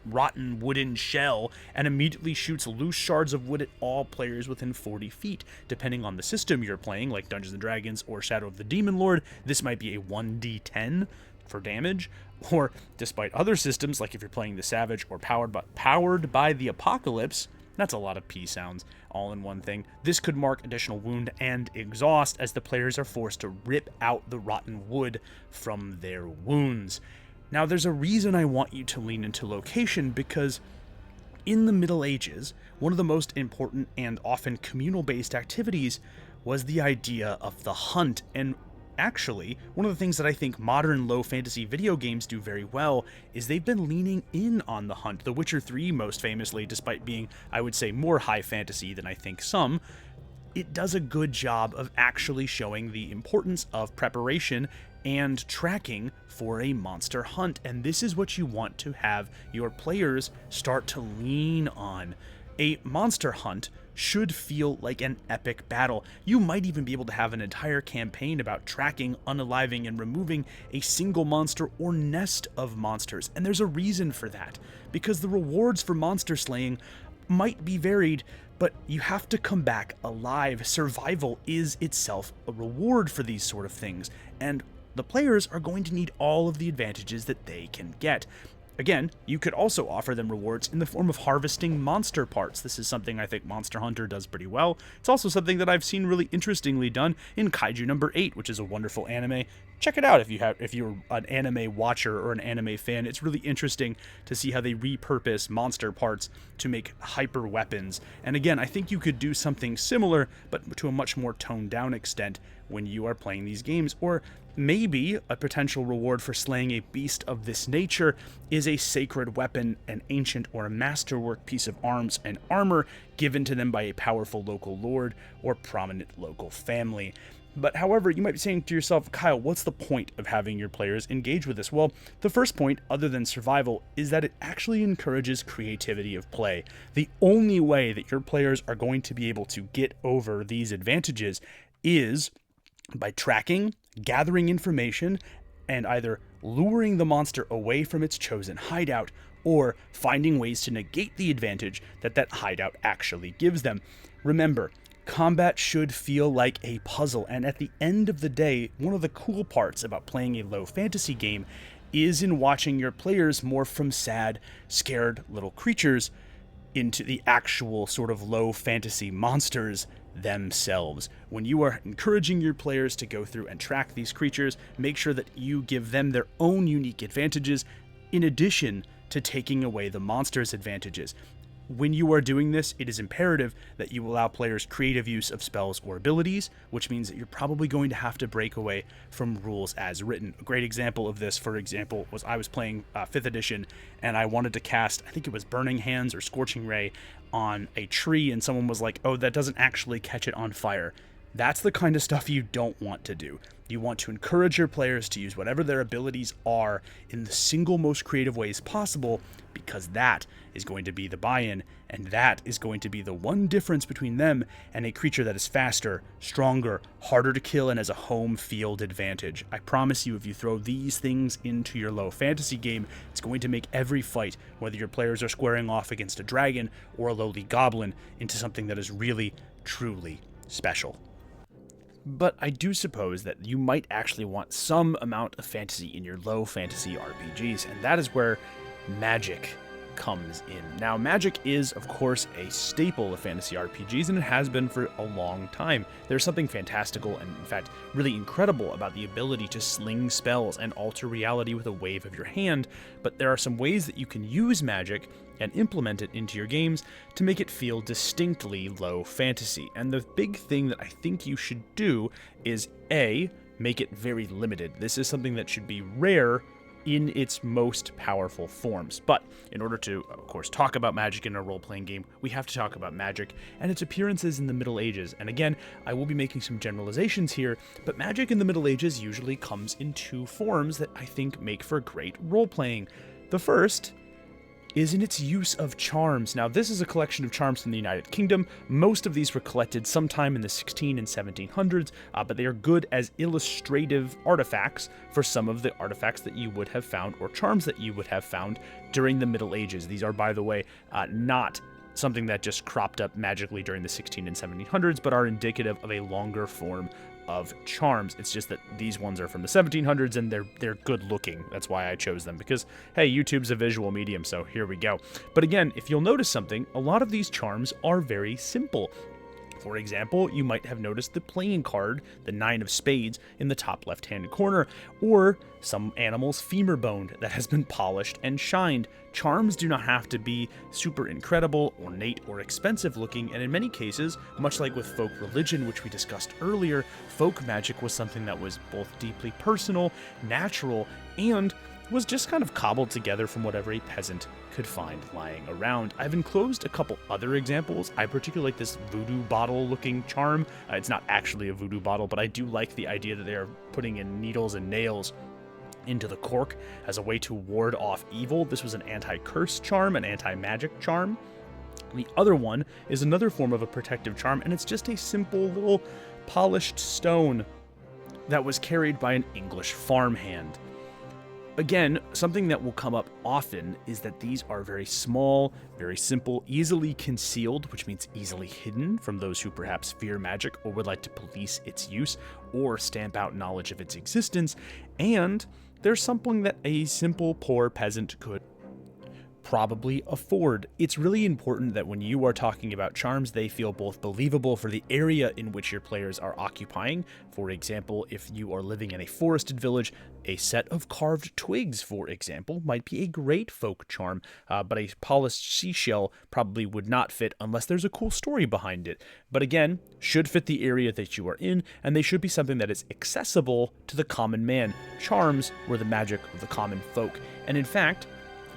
rotten wooden shell and immediately shoots loose shards of wood at all players within 40 feet. Depending on the system you're playing, like Dungeons & Dragons or Shadow of the Demon Lord, this might be a 1d10 for damage, or despite other systems, like if you're playing the Savage or Powered by the Apocalypse, that's a lot of P sounds all in one thing, this could mark additional wound and exhaust as the players are forced to rip out the rotten wood from their wounds. Now, there's a reason I want you to lean into location, because in the Middle Ages, one of the most important and often communal-based activities was the idea of the hunt. And actually, one of the things that I think modern low fantasy video games do very well is they've been leaning in on the hunt. The Witcher 3, most famously, despite being, I would say, more high fantasy than I think some, it does a good job of actually showing the importance of preparation and tracking for a monster hunt, and this is what you want to have your players start to lean on. A monster hunt should feel like an epic battle. You might even be able to have an entire campaign about tracking, unaliving, and removing a single monster or nest of monsters, and there's a reason for that, because the rewards for monster slaying might be varied, but you have to come back alive. Survival is itself a reward for these sort of things, and the players are going to need all of the advantages that they can get. Again, you could also offer them rewards in the form of harvesting monster parts. This is something I think Monster Hunter does pretty well. It's also something that I've seen really interestingly done in Kaiju number 8, which is a wonderful anime. Check it out if you're an anime watcher or an anime fan. It's really interesting to see how they repurpose monster parts to make hyper weapons. And again, I think you could do something similar, but to a much more toned down extent when you are playing these games. Or maybe a potential reward for slaying a beast of this nature is a sacred weapon, an ancient or a masterwork piece of arms and armor given to them by a powerful local lord or prominent local family. But however, you might be saying to yourself, Kyle, what's the point of having your players engage with this? Well, the first point, other than survival, is that it actually encourages creativity of play. The only way that your players are going to be able to get over these advantages is by tracking, gathering information, and either luring the monster away from its chosen hideout or finding ways to negate the advantage that that hideout actually gives them. Remember, combat should feel like a puzzle, and at the end of the day, one of the cool parts about playing a low fantasy game is in watching your players morph from sad, scared little creatures into the actual sort of low fantasy monsters themselves. When you are encouraging your players to go through and track these creatures, make sure that you give them their own unique advantages in addition to taking away the monster's advantages. When you are doing this, it is imperative that you allow players creative use of spells or abilities, which means that you're probably going to have to break away from rules as written. A great example of this, for example, was I was playing 5th edition and I wanted to cast, I think it was Burning Hands or Scorching Ray on a tree, and someone was like, oh, that doesn't actually catch it on fire. That's the kind of stuff you don't want to do. You want to encourage your players to use whatever their abilities are in the single most creative ways possible, because that is going to be the buy-in, and that is going to be the one difference between them and a creature that is faster, stronger, harder to kill, and has a home field advantage. I promise you, if you throw these things into your low fantasy game, it's going to make every fight, whether your players are squaring off against a dragon or a lowly goblin, into something that is really, truly special. But I do suppose that you might actually want some amount of fantasy in your low fantasy RPGs, and that is where magic comes in. Now, magic is, of course, a staple of fantasy RPGs, and it has been for a long time. There's something fantastical and, in fact, really incredible about the ability to sling spells and alter reality with a wave of your hand, but there are some ways that you can use magic and implement it into your games to make it feel distinctly low fantasy. And the big thing that I think you should do is A, make it very limited. This is something that should be rare in its most powerful forms. But in order to, of course, talk about magic in a role-playing game, we have to talk about magic and its appearances in the Middle Ages. And again, I will be making some generalizations here, but magic in the Middle Ages usually comes in two forms that I think make for great role-playing. The first is in its use of charms. Now, this is a collection of charms from the United Kingdom. Most of these were collected sometime in the 16 and 1700s, but they are good as illustrative artifacts for some of the artifacts that you would have found, or charms that you would have found during the Middle Ages. These are, by the way, not something that just cropped up magically during the 16 and 1700s, but are indicative of a longer form of charms. It's just that these ones are from the 1700s and they're good looking. That's why I chose them, because hey, YouTube's a visual medium, so here we go. But again, if you'll notice something, a lot of these charms are very simple. For example, you might have noticed the playing card, the 9 of spades, in the top left-hand corner, or some animal's femur bone that has been polished and shined. Charms do not have to be super incredible, ornate, or expensive looking, and in many cases, much like with folk religion, which we discussed earlier, folk magic was something that was both deeply personal, natural, and was just kind of cobbled together from whatever a peasant could find lying around. I've enclosed a couple other examples. I particularly like this voodoo bottle looking charm. It's not actually a voodoo bottle, but I do like the idea that they're putting in needles and nails into the cork as a way to ward off evil. This was an anti-curse charm, an anti-magic charm. The other one is another form of a protective charm, and it's just a simple little polished stone that was carried by an English farmhand. Again, something that will come up often is that these are very small, very simple, easily concealed, which means easily hidden from those who perhaps fear magic or would like to police its use or stamp out knowledge of its existence, and there's something that a simple poor peasant could probably afford. It's really important that when you are talking about charms, they feel both believable for the area in which your players are occupying. For example, if you are living in a forested village, a set of carved twigs, for example, might be a great folk charm, but a polished seashell probably would not fit unless there's a cool story behind it. But again, should fit the area that you are in, and they should be something that is accessible to the common man. Charms were the magic of the common folk, and in fact,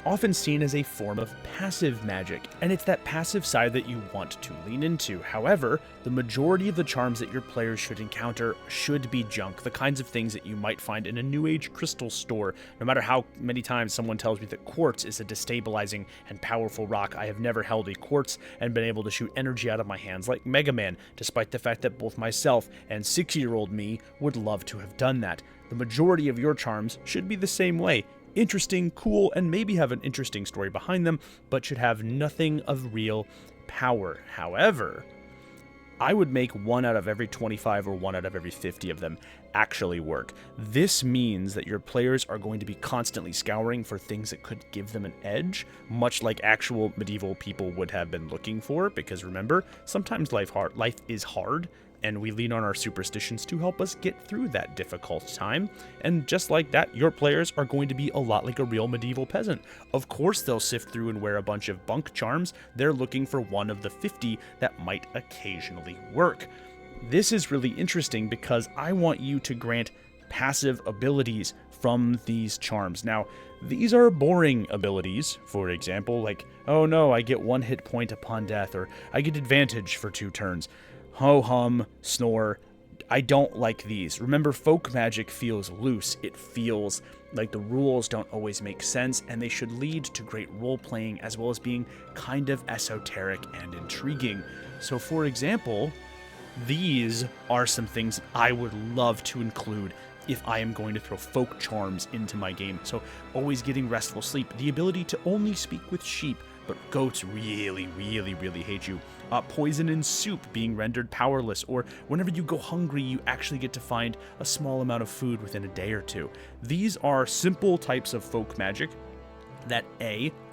often seen as a form of passive magic, and it's that passive side that you want to lean into. However, the majority of the charms that your players should encounter should be junk, the kinds of things that you might find in a New Age crystal store. No matter how many times someone tells me that quartz is a destabilizing and powerful rock, I have never held a quartz and been able to shoot energy out of my hands like Mega Man, despite the fact that both myself and 6-year-old me would love to have done that. The majority of your charms should be the same way. Interesting, cool, and maybe have an interesting story behind them, but should have nothing of real power. However, I would make 1 out of every 25 or 1 out of every 50 of them actually work. This means that your players are going to be constantly scouring for things that could give them an edge, much like actual medieval people would have been looking for, because remember, sometimes life is hard, and we lean on our superstitions to help us get through that difficult time. And just like that, your players are going to be a lot like a real medieval peasant. Of course they'll sift through and wear a bunch of bunk charms. They're looking for 1 of the 50 that might occasionally work. This is really interesting because I want you to grant passive abilities from these charms. Now, these are boring abilities, for example, like, oh no, I get 1 hit point upon death, or I get advantage for 2 turns. Ho-hum, snore. I don't like these. Remember, folk magic feels loose. It feels like the rules don't always make sense, and they should lead to great role-playing as well as being kind of esoteric and intriguing. So, for example, these are some things I would love to include if I am going to throw folk charms into my game. So, always getting restful sleep, the ability to only speak with sheep, but goats really, really, really hate you. Poison in soup, being rendered powerless, or whenever you go hungry, you actually get to find a small amount of food within a day or 2. These are simple types of folk magic that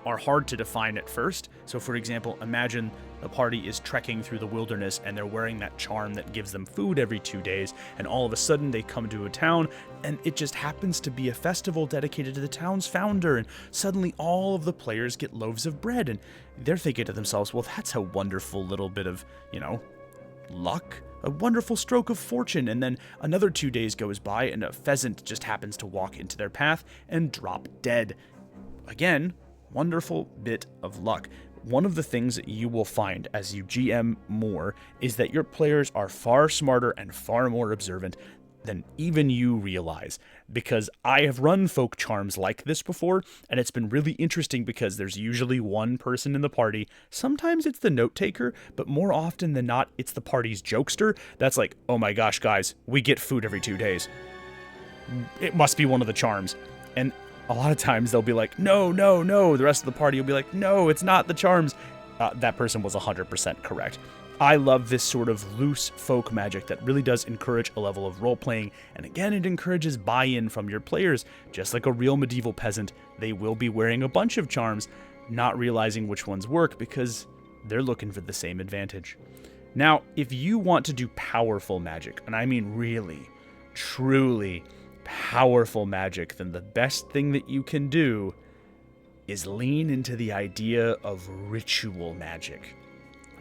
are hard to define at first. So for example, imagine the party is trekking through the wilderness and they're wearing that charm that gives them food every 2 days, and all of a sudden they come to a town and it just happens to be a festival dedicated to the town's founder, and suddenly all of the players get loaves of bread, and they're thinking to themselves, well, that's a wonderful little bit of, luck, a wonderful stroke of fortune. And then another 2 days goes by and a pheasant just happens to walk into their path and drop dead. Again, wonderful bit of luck. One of the things that you will find as you GM more is that your players are far smarter and far more observant than even you realize, because I have run folk charms like this before, and it's been really interesting because there's usually 1 person in the party. Sometimes it's the note taker, but more often than not, it's the party's jokester that's like, oh my gosh, guys, we get food every 2 days. It must be one of the charms. And a lot of times they'll be like, no. The rest of the party will be like, no, it's not the charms. That person was 100% correct. I love this sort of loose folk magic that really does encourage a level of role-playing, and again, it encourages buy-in from your players. Just like a real medieval peasant, they will be wearing a bunch of charms, not realizing which ones work because they're looking for the same advantage. Now, if you want to do powerful magic, and I mean really, truly powerful magic, then the best thing that you can do is lean into the idea of ritual magic.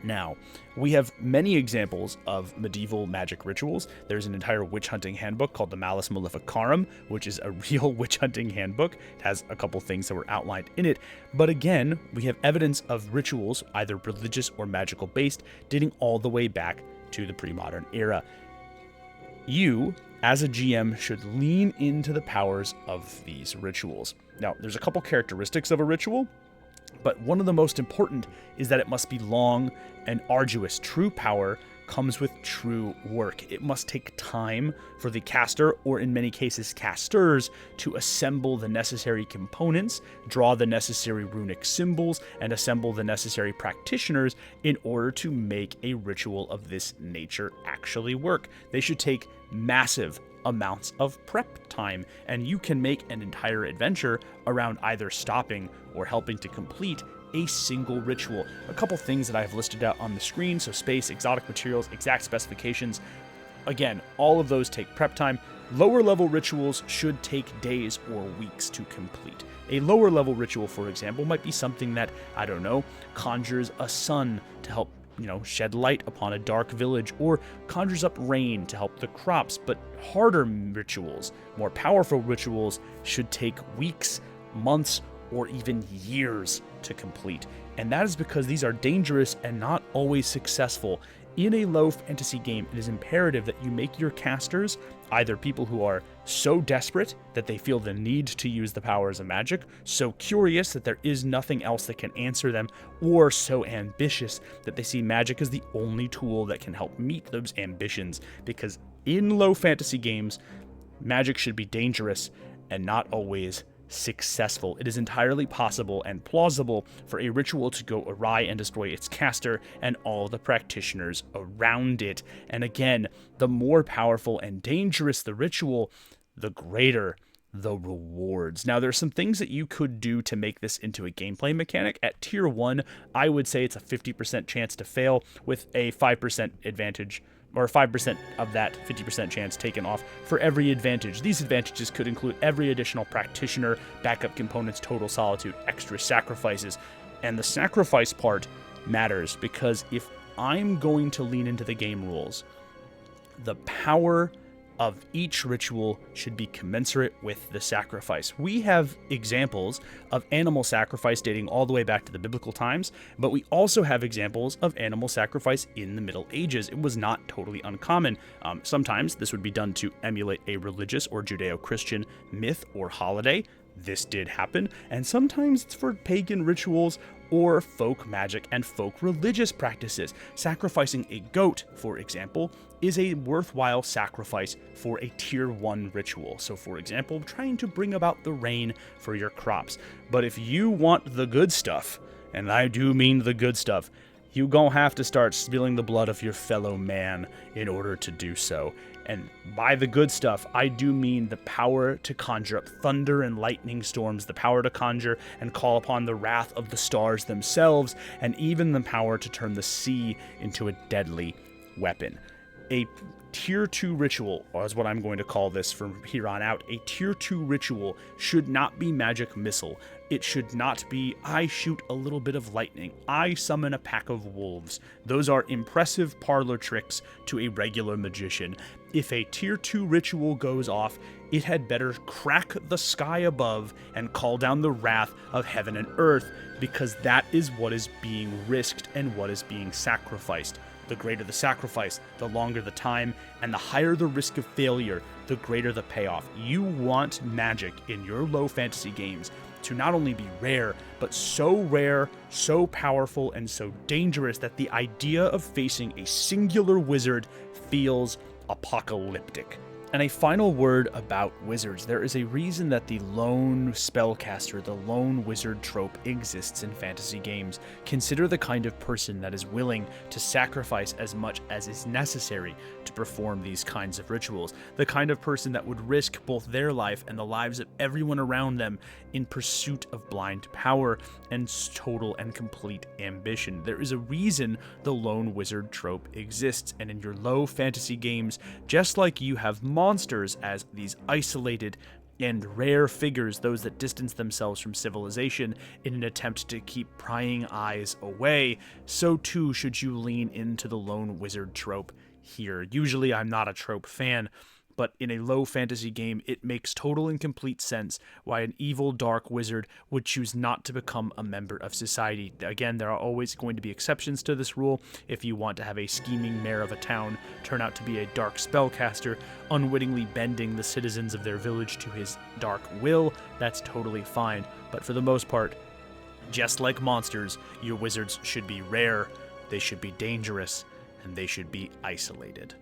Now, we have many examples of medieval magic rituals. There's an entire witch hunting handbook called the Malleus Maleficarum, which is a real witch hunting handbook. It has a couple things that were outlined in it. But again, we have evidence of rituals, either religious or magical based, dating all the way back to the pre-modern era. You, as a GM, should lean into the powers of these rituals. Now, there's a couple characteristics of a ritual, but one of the most important is that it must be long and arduous. True power comes with true work. It must take time for the caster, or in many cases casters, to assemble the necessary components, draw the necessary runic symbols, and assemble the necessary practitioners in order to make a ritual of this nature actually work. They should take massive amounts of prep time, and you can make an entire adventure around either stopping or helping to complete a single ritual. A couple things that I've listed out on the screen, so space, exotic materials, exact specifications. Again, all of those take prep time. Lower level rituals should take days or weeks to complete. A lower level ritual, for example, might be something that, I don't know, conjures a sun to help, shed light upon a dark village, or conjures up rain to help the crops. But harder rituals, more powerful rituals, should take weeks, months, or even years to complete. And that is because these are dangerous and not always successful. In a low fantasy game, it is imperative that you make your casters either people who are so desperate that they feel the need to use the powers of magic, so curious that there is nothing else that can answer them, or so ambitious that they see magic as the only tool that can help meet those ambitions. Because in low fantasy games, magic should be dangerous and not always successful. It is entirely possible and plausible for a ritual to go awry and destroy its caster and all the practitioners around it. And again, the more powerful and dangerous the ritual, the greater the rewards. Now, there's some things that you could do to make this into a gameplay mechanic. At tier 1, I would say it's a 50% chance to fail with a 5% advantage, or 5% of that 50% chance taken off for every advantage. These advantages could include every additional practitioner, backup components, total solitude, extra sacrifices. And the sacrifice part matters because if I'm going to lean into the game rules, the power of each ritual should be commensurate with the sacrifice. We have examples of animal sacrifice dating all the way back to the biblical times, but we also have examples of animal sacrifice in the Middle Ages. It was not totally uncommon. Sometimes this would be done to emulate a religious or Judeo-Christian myth or holiday. This did happen, and sometimes it's for pagan rituals or folk magic and folk religious practices. Sacrificing a goat, for example, is a worthwhile sacrifice for a tier 1 ritual. So for example, trying to bring about the rain for your crops. But if you want the good stuff, and I do mean the good stuff, you gonna have to start spilling the blood of your fellow man in order to do so. And by the good stuff, I do mean the power to conjure up thunder and lightning storms, the power to conjure and call upon the wrath of the stars themselves, and even the power to turn the sea into a deadly weapon. A tier 2 ritual, or is what I'm going to call this from here on out, a tier 2 ritual should not be magic missile. It should not be, I shoot a little bit of lightning, I summon a pack of wolves. Those are impressive parlor tricks to a regular magician. If a tier 2 ritual goes off, it had better crack the sky above and call down the wrath of heaven and earth, because that is what is being risked and what is being sacrificed. The greater the sacrifice, the longer the time, and the higher the risk of failure, the greater the payoff. You want magic in your low fantasy games to not only be rare, but so rare, so powerful, and so dangerous that the idea of facing a singular wizard feels apocalyptic. And a final word about wizards. There is a reason that the lone spellcaster, the lone wizard trope exists in fantasy games. Consider the kind of person that is willing to sacrifice as much as is necessary to perform these kinds of rituals. The kind of person that would risk both their life and the lives of everyone around them in pursuit of blind power and total and complete ambition. There is a reason the lone wizard trope exists, and in your low fantasy games, just like you have monsters as these isolated and rare figures, those that distance themselves from civilization in an attempt to keep prying eyes away, so too should you lean into the lone wizard trope here. Usually I'm not a trope fan, but in a low fantasy game, it makes total and complete sense why an evil dark wizard would choose not to become a member of society. Again, there are always going to be exceptions to this rule. If you want to have a scheming mayor of a town turn out to be a dark spellcaster, unwittingly bending the citizens of their village to his dark will, that's totally fine. But for the most part, just like monsters, your wizards should be rare, they should be dangerous, and they should be isolated.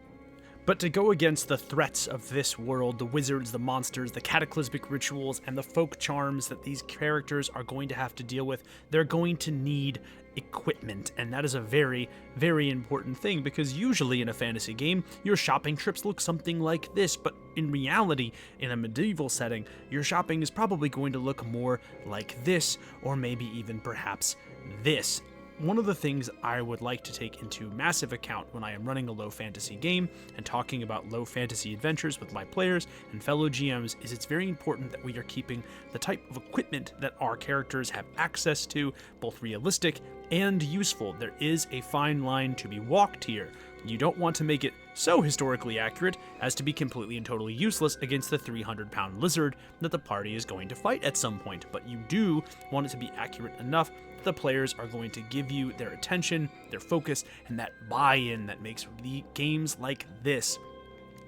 But to go against the threats of this world, the wizards, the monsters, the cataclysmic rituals, and the folk charms that these characters are going to have to deal with, they're going to need equipment, and that is a very, very important thing, because usually in a fantasy game, your shopping trips look something like this, but in reality, in a medieval setting, your shopping is probably going to look more like this, or maybe even perhaps this. One of the things I would like to take into massive account when I am running a low fantasy game and talking about low fantasy adventures with my players and fellow GMs is it's very important that we are keeping the type of equipment that our characters have access to both realistic and useful. There is a fine line to be walked here. You don't want to make it so historically accurate as to be completely and totally useless against the 300-pound lizard that the party is going to fight at some point, but you do want it to be accurate enough that the players are going to give you their attention, their focus, and that buy-in that makes the games like this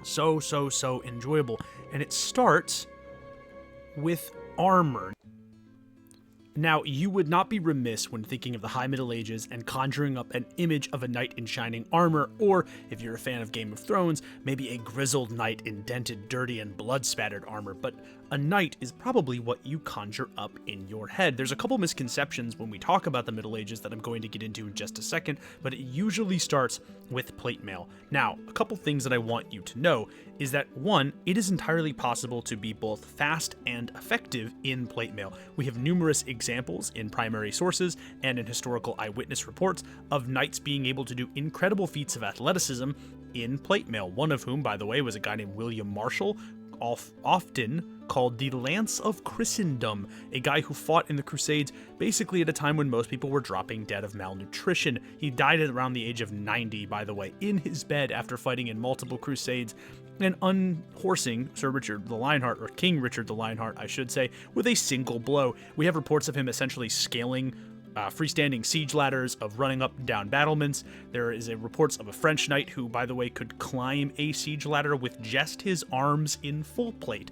so enjoyable. And it starts with armor. Now, you would not be remiss when thinking of the High Middle Ages and conjuring up an image of a knight in shining armor, or, if you're a fan of Game of Thrones, maybe a grizzled knight in dented, dirty, and blood-spattered armor, but a knight is probably what you conjure up in your head. There's a couple misconceptions when we talk about the Middle Ages that I'm going to get into in just a second, but it usually starts with plate mail. Now, a couple things that I want you to know is that, one, it is entirely possible to be both fast and effective in plate mail. We have numerous examples in primary sources and in historical eyewitness reports of knights being able to do incredible feats of athleticism in plate mail, one of whom, by the way, was a guy named William Marshall, often called the Lance of Christendom, a guy who fought in the Crusades basically at a time when most people were dropping dead of malnutrition. He died at around the age of 90, by the way, in his bed after fighting in multiple crusades and unhorsing Sir Richard the Lionheart, or King Richard the Lionheart, I should say, with a single blow. We have reports of him essentially scaling freestanding siege ladders, of running up and down battlements. There is reports of a French knight who, by the way, could climb a siege ladder with just his arms in full plate.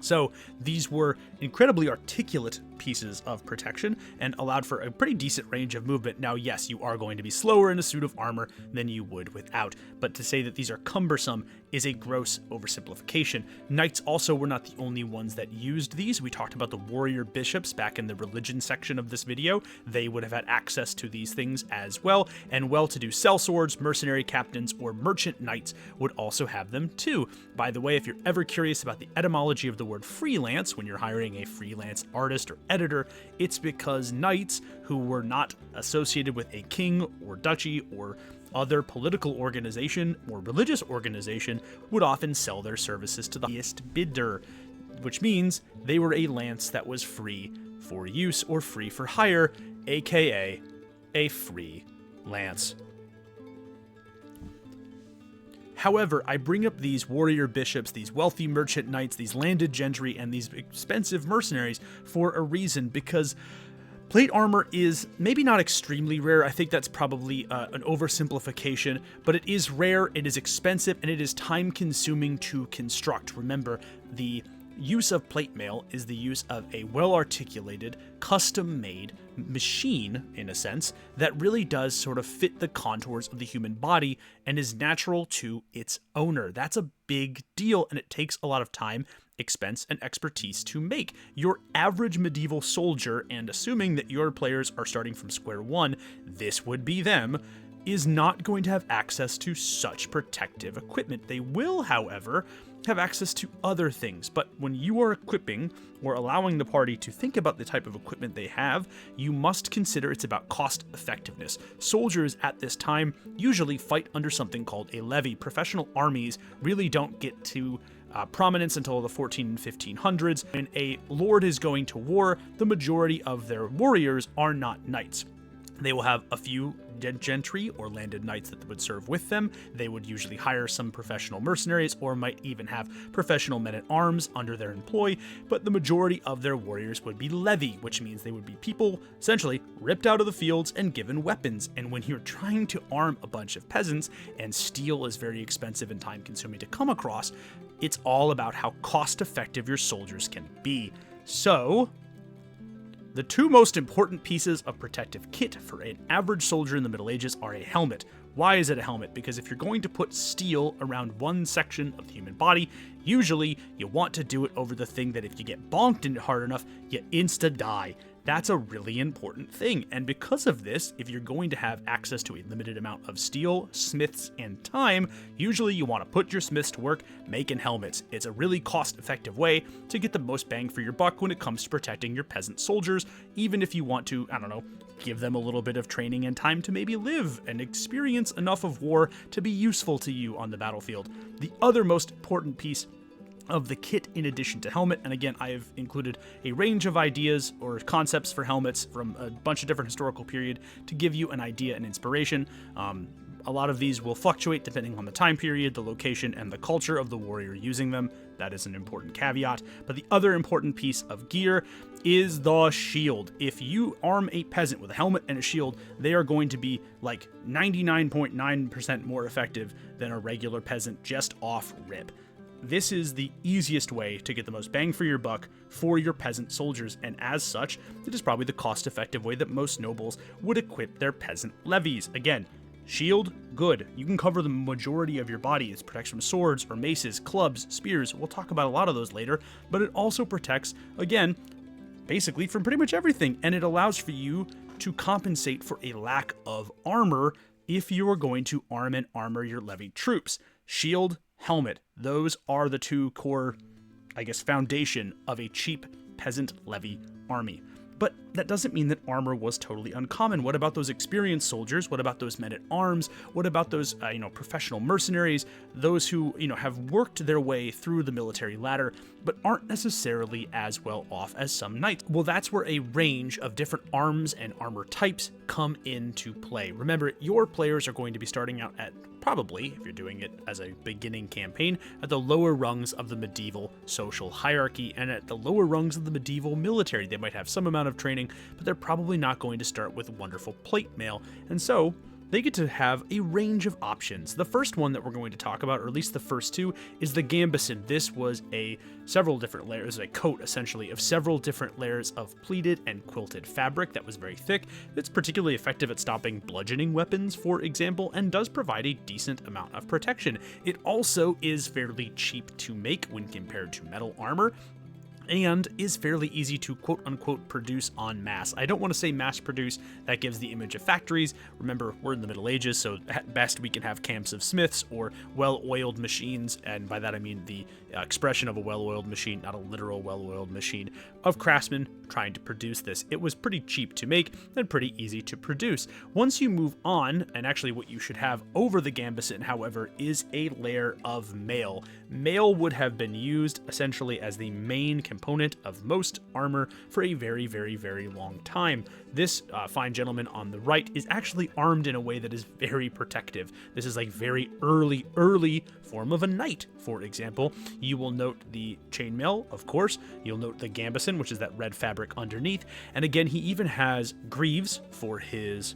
So these were incredibly articulate pieces of protection and allowed for a pretty decent range of movement. Now, yes, you are going to be slower in a suit of armor than you would without, but to say that these are cumbersome is a gross oversimplification. Knights also were not the only ones that used these. We talked about the warrior bishops back in the religion section of this video. They would have had access to these things as well, and well-to-do sellswords, mercenary captains, or merchant knights would also have them too. By the way, if you're ever curious about the etymology of the word freelance when you're hiring a freelance artist or editor, it's because knights who were not associated with a king or duchy or other political organization or religious organization would often sell their services to the highest bidder, which means they were a lance that was free for use or free for hire, aka a free lance. However, I bring up these warrior bishops, these wealthy merchant knights, these landed gentry, and these expensive mercenaries for a reason, because plate armor is maybe not extremely rare. I think that's probably an oversimplification, but it is rare, it is expensive, and it is time-consuming to construct. Remember, the use of plate mail is the use of a well-articulated, custom-made machine, in a sense, that really does sort of fit the contours of the human body and is natural to its owner. That's a big deal, and it takes a lot of time, expense, and expertise to make. Your average medieval soldier, and assuming that your players are starting from square one, this would be them, is not going to have access to such protective equipment. They will, however, have access to other things, but when you are equipping or allowing the party to think about the type of equipment they have, you must consider it's about cost effectiveness. Soldiers at this time usually fight under something called a levy. Professional armies really don't get to prominence until the 14 and 1500s. When a lord is going to war, the majority of their warriors are not knights. They will have a few gentry or landed knights that would serve with them. They would usually hire some professional mercenaries or might even have professional men-at-arms under their employ, but the majority of their warriors would be levy, which means they would be people essentially ripped out of the fields and given weapons. And when you're trying to arm a bunch of peasants, and steel is very expensive and time-consuming to come across, it's all about how cost-effective your soldiers can be. So the two most important pieces of protective kit for an average soldier in the Middle Ages are a helmet, Why is it a helmet? Because if you're going to put steel around one section of the human body, usually you want to do it over the thing that if you get bonked in it hard enough, you insta-die. That's a really important thing, and because of this, if you're going to have access to a limited amount of steel, smiths, and time, usually you want to put your smiths to work making helmets. It's a really cost-effective way to get the most bang for your buck when it comes to protecting your peasant soldiers, even if you want to, I don't know, give them a little bit of training and time to maybe live and experience enough of war to be useful to you on the battlefield. The other most important piece of the kit in addition to helmet, and again I have included a range of ideas or concepts for helmets from a bunch of different historical period to give you an idea and inspiration. A lot of these will fluctuate depending on the time period, the location, and the culture of the warrior using them. That is an important caveat. But the other important piece of gear is the shield. If you arm a peasant with a helmet and a shield, they are going to be like 99.9% more effective than a regular peasant just off rip. This is the easiest way to get the most bang for your buck for your peasant soldiers, and as such, it is probably the cost-effective way that most nobles would equip their peasant levies. Again, shield, good. You can cover the majority of your body. It protects from swords or maces, clubs, spears. We'll talk about a lot of those later, but it also protects, again, basically from pretty much everything, and it allows for you to compensate for a lack of armor if you are going to arm and armor your levied troops. Shield, helmet, those are the two core, foundation of a cheap peasant levy army. But that doesn't mean that armor was totally uncommon. What about those experienced soldiers? What about those men at arms? What about those, professional mercenaries? Those who, have worked their way through the military ladder, but aren't necessarily as well off as some knights. Well, that's where a range of different arms and armor types come into play. Remember, your players are going to be starting out at probably, if you're doing it as a beginning campaign, at the lower rungs of the medieval social hierarchy and at the lower rungs of the medieval military. They might have some amount of training, but they're probably not going to start with wonderful plate mail, and so they get to have a range of options. The first one that we're going to talk about, or at least the first two, is the gambeson. This was several different layers, a coat essentially of several different layers of pleated and quilted fabric that was very thick. It's particularly effective at stopping bludgeoning weapons, for example, and does provide a decent amount of protection. It also is fairly cheap to make when compared to metal armor, and is fairly easy to quote-unquote produce en masse. I don't want to say mass produce, that gives the image of factories. Remember, we're in the Middle Ages, so at best we can have camps of smiths or well-oiled machines, and by that I mean the expression of a well-oiled machine, not a literal well-oiled machine, of craftsmen trying to produce this. It was pretty cheap to make and pretty easy to produce. Once you move on, and actually what you should have over the gambeson, however, is a layer of mail. Mail would have been used essentially as the main component of most armor for a very, very, very long time. This fine gentleman on the right is actually armed in a way that is very protective. This is like very early form of a knight, for example. You will note the chainmail, of course. You'll note the gambeson, which is that red fabric underneath. And again, he even has greaves for his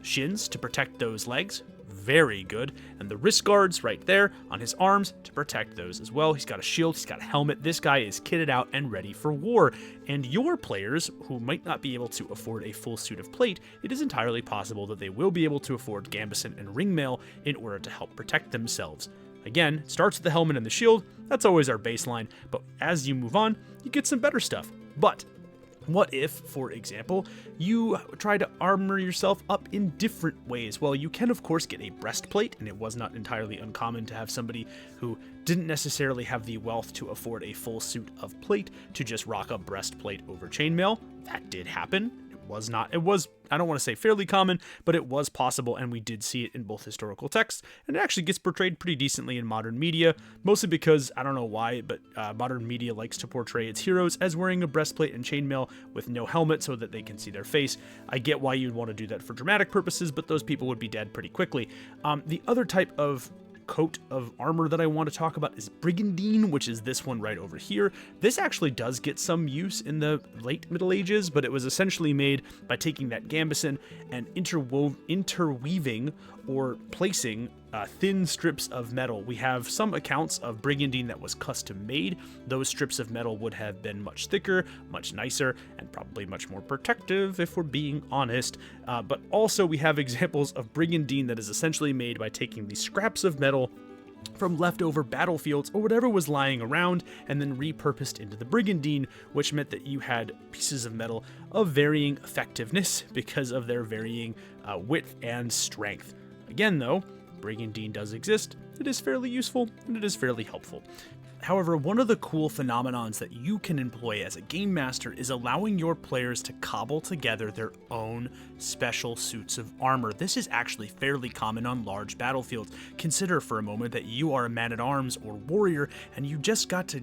shins to protect those legs. Very good. And the wrist guards right there on his arms to protect those as well. He's got a shield, he's got a helmet. This guy is kitted out and ready for war. And your players, who might not be able to afford a full suit of plate, it is entirely possible that they will be able to afford gambeson and ringmail in order to help protect themselves. Again, it starts with the helmet and the shield. That's always our baseline, but as you move on, you get some better stuff. But what if, for example, you try to armor yourself up in different ways? Well, you can, of course, get a breastplate, and it was not entirely uncommon to have somebody who didn't necessarily have the wealth to afford a full suit of plate to just rock a breastplate over chainmail. That did happen. It was, I don't want to say fairly common, but it was possible, and we did see it in both historical texts, and it actually gets portrayed pretty decently in modern media, mostly because, I don't know why, but modern media likes to portray its heroes as wearing a breastplate and chainmail with no helmet so that they can see their face. I get why you'd want to do that for dramatic purposes, but those people would be dead pretty quickly. The other type of coat of armor that I want to talk about is brigandine, which is this one right over here. This actually does get some use in the late Middle Ages, but it was essentially made by taking that gambeson and interweaving or placing thin strips of metal. We have some accounts of brigandine that was custom made. Those strips of metal would have been much thicker, much nicer, and probably much more protective if we're being honest. But also we have examples of brigandine that is essentially made by taking these scraps of metal from leftover battlefields or whatever was lying around and then repurposed into the brigandine, which meant that you had pieces of metal of varying effectiveness because of their varying width and strength. Again though, brigandine does exist, it is fairly useful, and it is fairly helpful. However, one of the cool phenomenons that you can employ as a game master is allowing your players to cobble together their own special suits of armor. This is actually fairly common on large battlefields. Consider for a moment that you are a man-at-arms or warrior, and you just got to,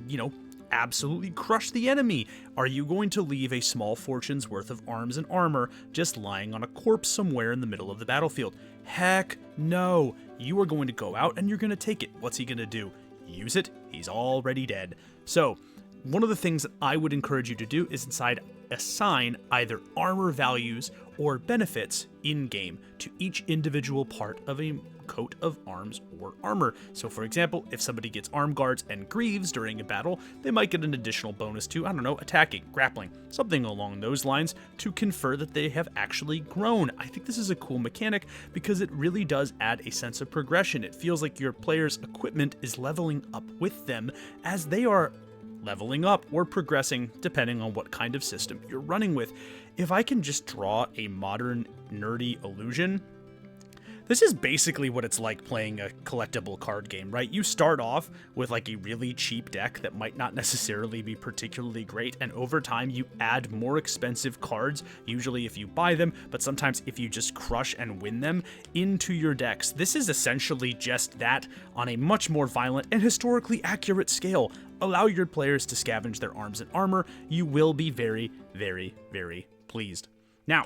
absolutely crush the enemy. Are you going to leave a small fortune's worth of arms and armor just lying on a corpse somewhere in the middle of the battlefield? Heck no. You are going to go out and you're going to take it. What's he going to do? Use it? He's already dead. So, one of the things that I would encourage you to do is assign either armor values or benefits in-game to each individual part of a coat of arms or armor. So for example, if somebody gets arm guards and greaves during a battle, they might get an additional bonus to, attacking, grappling, something along those lines to confer that they have actually grown. I think this is a cool mechanic because it really does add a sense of progression. It feels like your player's equipment is leveling up with them as they are leveling up or progressing depending on what kind of system you're running with. If I can just draw a modern nerdy illusion, this is basically what it's like playing a collectible card game, right? You start off with like a really cheap deck that might not necessarily be particularly great, and over time you add more expensive cards, usually if you buy them, but sometimes if you just crush and win them, into your decks. This is essentially just that on a much more violent and historically accurate scale. Allow your players to scavenge their arms and armor. You will be very, very, very pleased. Now,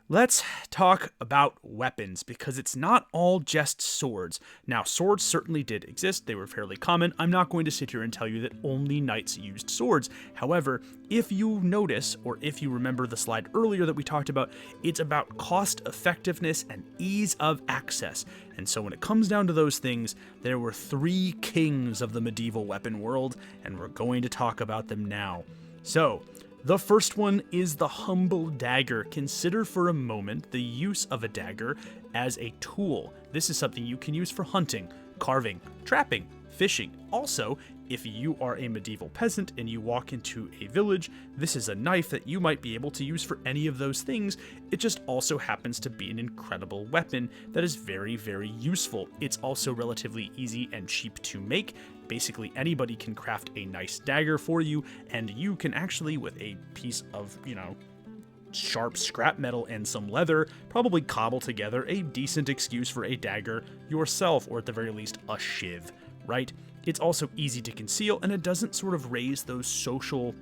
let's talk about weapons, because it's not all just swords. Now, swords certainly did exist. They were fairly common. I'm not going to sit here and tell you that only knights used swords. However, if you notice, or if you remember the slide earlier that we talked about, it's about cost effectiveness and ease of access. And so when it comes down to those things, there were three kings of the medieval weapon world, and we're going to talk about them now. So, the first one is the humble dagger. Consider for a moment the use of a dagger as a tool. This is something you can use for hunting, carving, trapping, fishing. Also, if you are a medieval peasant and you walk into a village, this is a knife that you might be able to use for any of those things. It just also happens to be an incredible weapon that is very, very useful. It's also relatively easy and cheap to make. Basically, anybody can craft a nice dagger for you, and you can actually, with a piece of, sharp scrap metal and some leather, probably cobble together a decent excuse for a dagger yourself, or at the very least, a shiv, right? It's also easy to conceal, and it doesn't sort of raise those social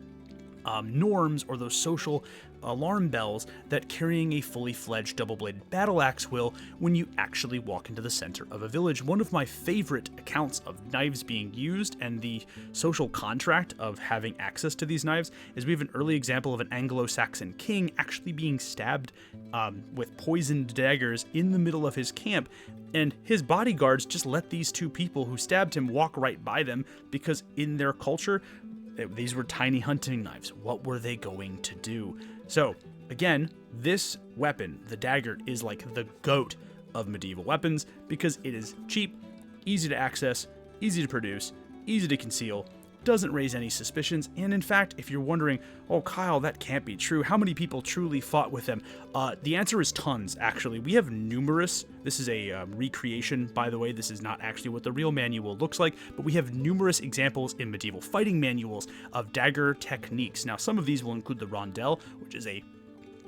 norms or those social alarm bells that carrying a fully fledged double-bladed battle axe will when you actually walk into the center of a village. One of my favorite accounts of knives being used and the social contract of having access to these knives is we have an early example of an Anglo-Saxon king actually being stabbed with poisoned daggers in the middle of his camp, and his bodyguards just let these two people who stabbed him walk right by them because in their culture, these were tiny hunting knives. What were they going to do? So, again, this weapon, the dagger, is like the GOAT of medieval weapons because it is cheap, easy to access, easy to produce, easy to conceal, doesn't raise any suspicions, and in fact, if you're wondering, oh Kyle, that can't be true, how many people truly fought with them? The answer is tons, actually. We have numerous, this is a recreation, by the way, this is not actually what the real manual looks like, but we have numerous examples in medieval fighting manuals of dagger techniques. Now, some of these will include the rondelle, which is a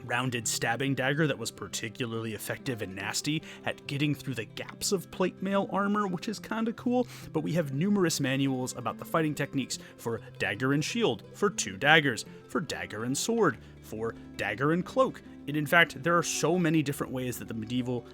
rounded stabbing dagger that was particularly effective and nasty at getting through the gaps of plate mail armor, which is kind of cool. But we have numerous manuals about the fighting techniques for dagger and shield, for two daggers, for dagger and sword, for dagger and cloak. And in fact, there are so many different ways that the medieval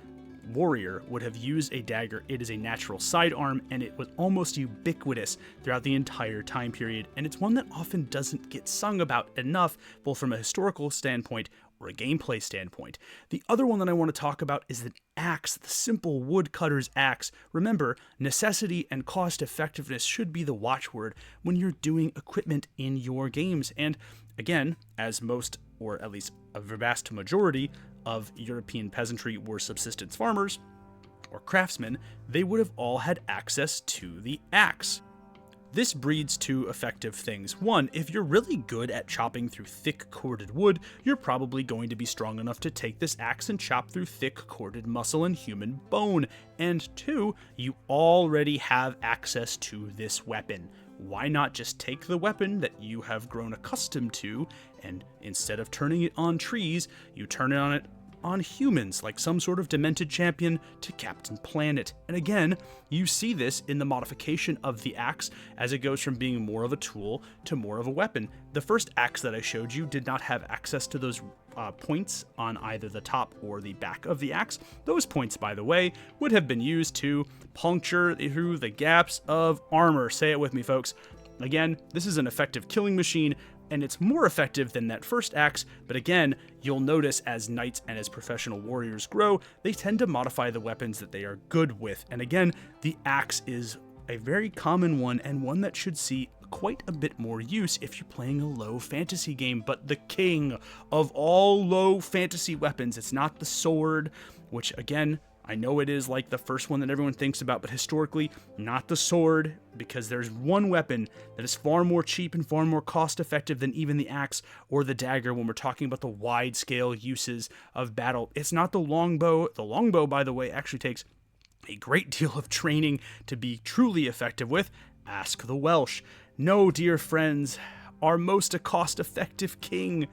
warrior would have used a dagger. It is a natural sidearm, and it was almost ubiquitous throughout the entire time period, and it's one that often doesn't get sung about enough, both from a historical standpoint or a gameplay standpoint. The other one that I want to talk about is the axe, the simple woodcutter's axe. Remember, necessity and cost effectiveness should be the watchword when you're doing equipment in your games. And again, as most, or at least a vast majority of European peasantry were subsistence farmers or craftsmen, they would have all had access to the axe. This breeds two effective things. One, if you're really good at chopping through thick corded wood, you're probably going to be strong enough to take this axe and chop through thick corded muscle and human bone. And two, you already have access to this weapon. Why not just take the weapon that you have grown accustomed to, and instead of turning it on trees, you turn it on humans, like some sort of demented champion to Captain Planet. And again, you see this in the modification of the axe as it goes from being more of a tool to more of a weapon. The first axe that I showed you did not have access to those points on either the top or the back of the axe. Those points, by the way, would have been used to puncture through the gaps of armor. Say it with me, folks. Again, this is an effective killing machine, and it's more effective than that first axe, but again, you'll notice as knights and as professional warriors grow, they tend to modify the weapons that they are good with. And again, the axe is a very common one, and one that should see quite a bit more use if you're playing a low fantasy game. But the king of all low fantasy weapons, it's not the sword, which again, I know it is like the first one that everyone thinks about, but historically, not the sword, because there's one weapon that is far more cheap and far more cost effective than even the axe or the dagger when we're talking about the wide scale uses of battle. It's not the longbow. The longbow, by the way, actually takes a great deal of training to be truly effective with. Ask the Welsh. No, dear friends, our most cost-effective king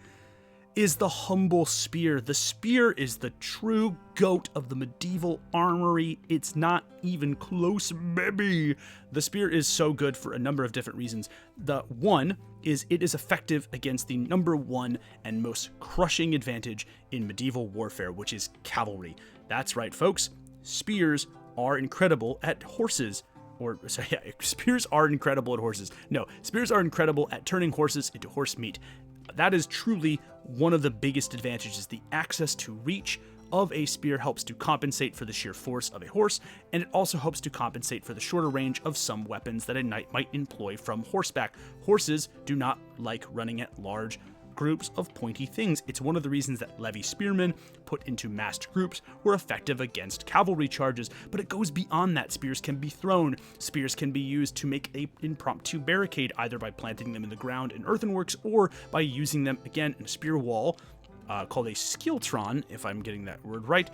is the humble spear. The spear is the true goat of the medieval armory. It's not even close, baby. The spear is so good for a number of different reasons. The one is it is effective against the number one and most crushing advantage in medieval warfare, which is cavalry. That's right, folks. Spears are incredible at horses. Spears are incredible at horses. No, spears are incredible at turning horses into horse meat. That is truly one of the biggest advantages. The access to reach of a spear helps to compensate for the sheer force of a horse, and it also helps to compensate for the shorter range of some weapons that a knight might employ from horseback. Horses do not like running at large groups of pointy things. It's one of the reasons that levy spearmen put into massed groups were effective against cavalry charges, but it goes beyond that. Spears can be thrown. Spears can be used to make an impromptu barricade, either by planting them in the ground in earthworks or by using them, again, in a spear wall called a skiltron, if I'm getting that word right.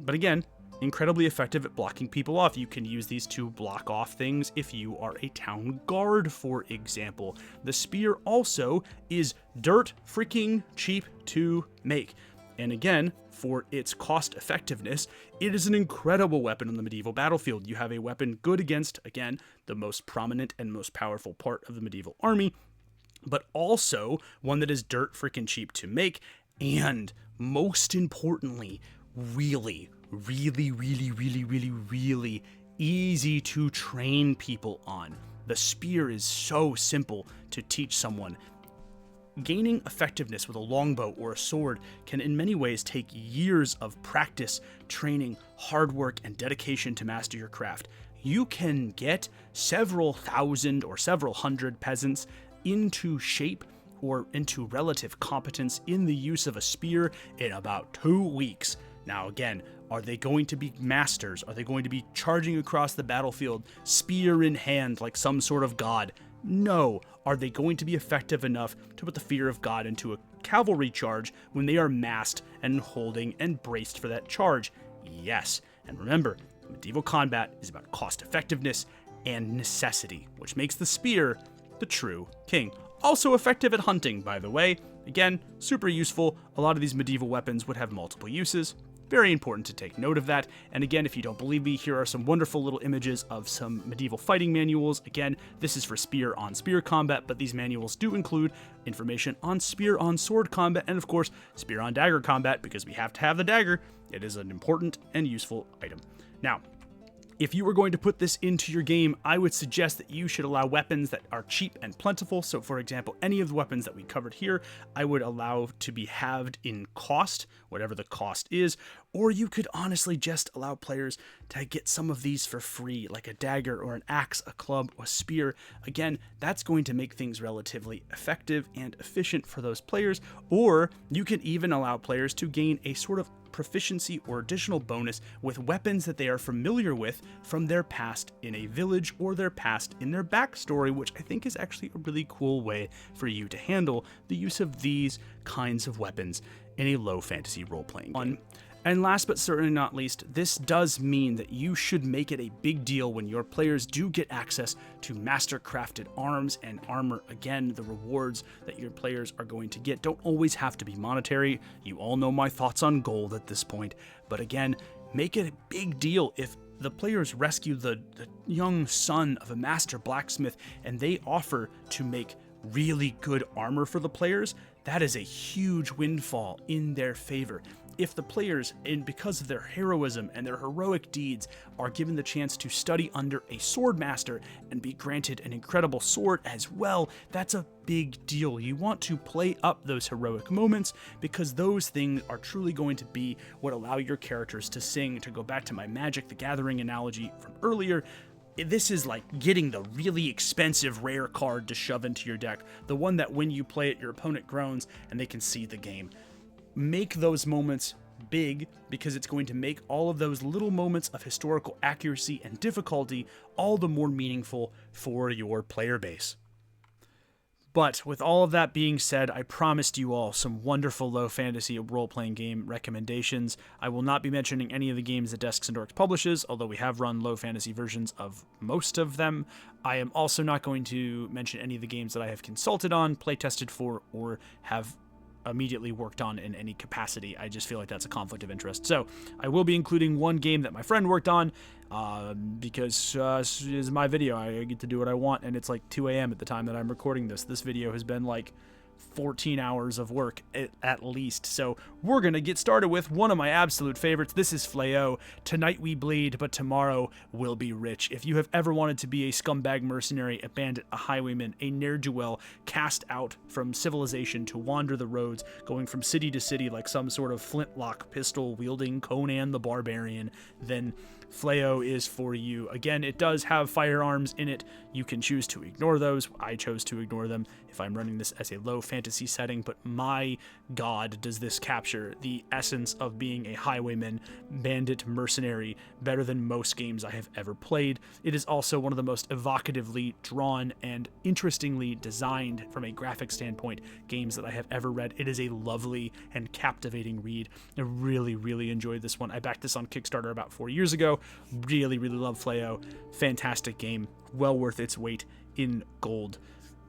But again, incredibly effective at blocking people off. You can use these to block off things if you are a town guard, for example. The spear also is dirt freaking cheap to make. And again, for its cost effectiveness, it is an incredible weapon on the medieval battlefield. You have a weapon good against, again, the most prominent and most powerful part of the medieval army, but also one that is dirt freaking cheap to make, and most importantly, really easy to train people on. The spear is so simple to teach someone. Gaining effectiveness with a longbow or a sword can in many ways take years of practice, training, hard work, and dedication to master your craft. You can get several thousand or several hundred peasants into shape or into relative competence in the use of a spear in about 2 weeks. Now again, are they going to be masters? Are they going to be charging across the battlefield, spear in hand, like some sort of god? No. Are they going to be effective enough to put the fear of God into a cavalry charge when they are massed and holding and braced for that charge? Yes. And remember, medieval combat is about cost effectiveness and necessity, which makes the spear the true king. Also effective at hunting, by the way. Again, super useful. A lot of these medieval weapons would have multiple uses. Very important to take note of that. And again, if you don't believe me, here are some wonderful little images of some medieval fighting manuals. Again, this is for spear on spear combat, but these manuals do include information on spear on sword combat, and of course, spear on dagger combat, because we have to have the dagger. It is an important and useful item. Now, If you were going to put this into your game, I would suggest that you should allow weapons that are cheap and plentiful. So for example, any of the weapons that we covered here, I would allow to be halved in cost, whatever the cost is, or you could honestly just allow players to get some of these for free, like a dagger or an axe, a club, or a spear. Again, that's going to make things relatively effective and efficient for those players, or you can even allow players to gain a sort of proficiency or additional bonus with weapons that they are familiar with from their past in a village or their past in their backstory, which I think is actually a really cool way for you to handle the use of these kinds of weapons in a low fantasy role-playing game. And last but certainly not least, this does mean that you should make it a big deal when your players do get access to master-crafted arms and armor. Again, the rewards that your players are going to get don't always have to be monetary. You all know my thoughts on gold at this point. But again, make it a big deal if the players rescue the young son of a master blacksmith and they offer to make really good armor for the players. That is a huge windfall in their favor. If the players, and because of their heroism and their heroic deeds, are given the chance to study under a sword master and be granted an incredible sword as well, that's a big deal. You want to play up those heroic moments because those things are truly going to be what allow your characters to sing. To go back to my Magic the Gathering analogy from earlier, this is like getting the really expensive rare card to shove into your deck, the one that when you play it, your opponent groans and they can see the game. Make those moments big because it's going to make all of those little moments of historical accuracy and difficulty all the more meaningful for your player base. But with all of that being said, I promised you all some wonderful low fantasy role-playing game recommendations. I will not be mentioning any of the games that Desks and Dorks publishes, although we have run low fantasy versions of most of them. I am also not going to mention any of the games that I have consulted on, playtested for, or have immediately worked on in any capacity. I just feel like that's a conflict of interest. So I will be including one game that my friend worked on because this is my video. I get to do what I want, and it's like 2 a.m. at the time that I'm recording this. This video has been like 14 hours of work at least. So we're going to get started with one of my absolute favorites. This is Fléau. Tonight we bleed, but tomorrow we'll be rich. If you have ever wanted to be a scumbag mercenary, a bandit, a highwayman, a ne'er-do-well, cast out from civilization to wander the roads, going from city to city like some sort of flintlock pistol-wielding Conan the Barbarian, then Fléau is for you. Again, it does have firearms in it. You can choose to ignore those. I chose to ignore them if I'm running this as a low fantasy setting, but my god, does this capture the essence of being a highwayman, bandit, mercenary better than most games I have ever played. It is also one of the most evocatively drawn and interestingly designed from a graphic standpoint games that I have ever read. It is a lovely and captivating read. I really, really enjoyed this one. I backed this on Kickstarter about 4 years ago. Really, really love Fléau. Fantastic game. Well worth its weight in gold.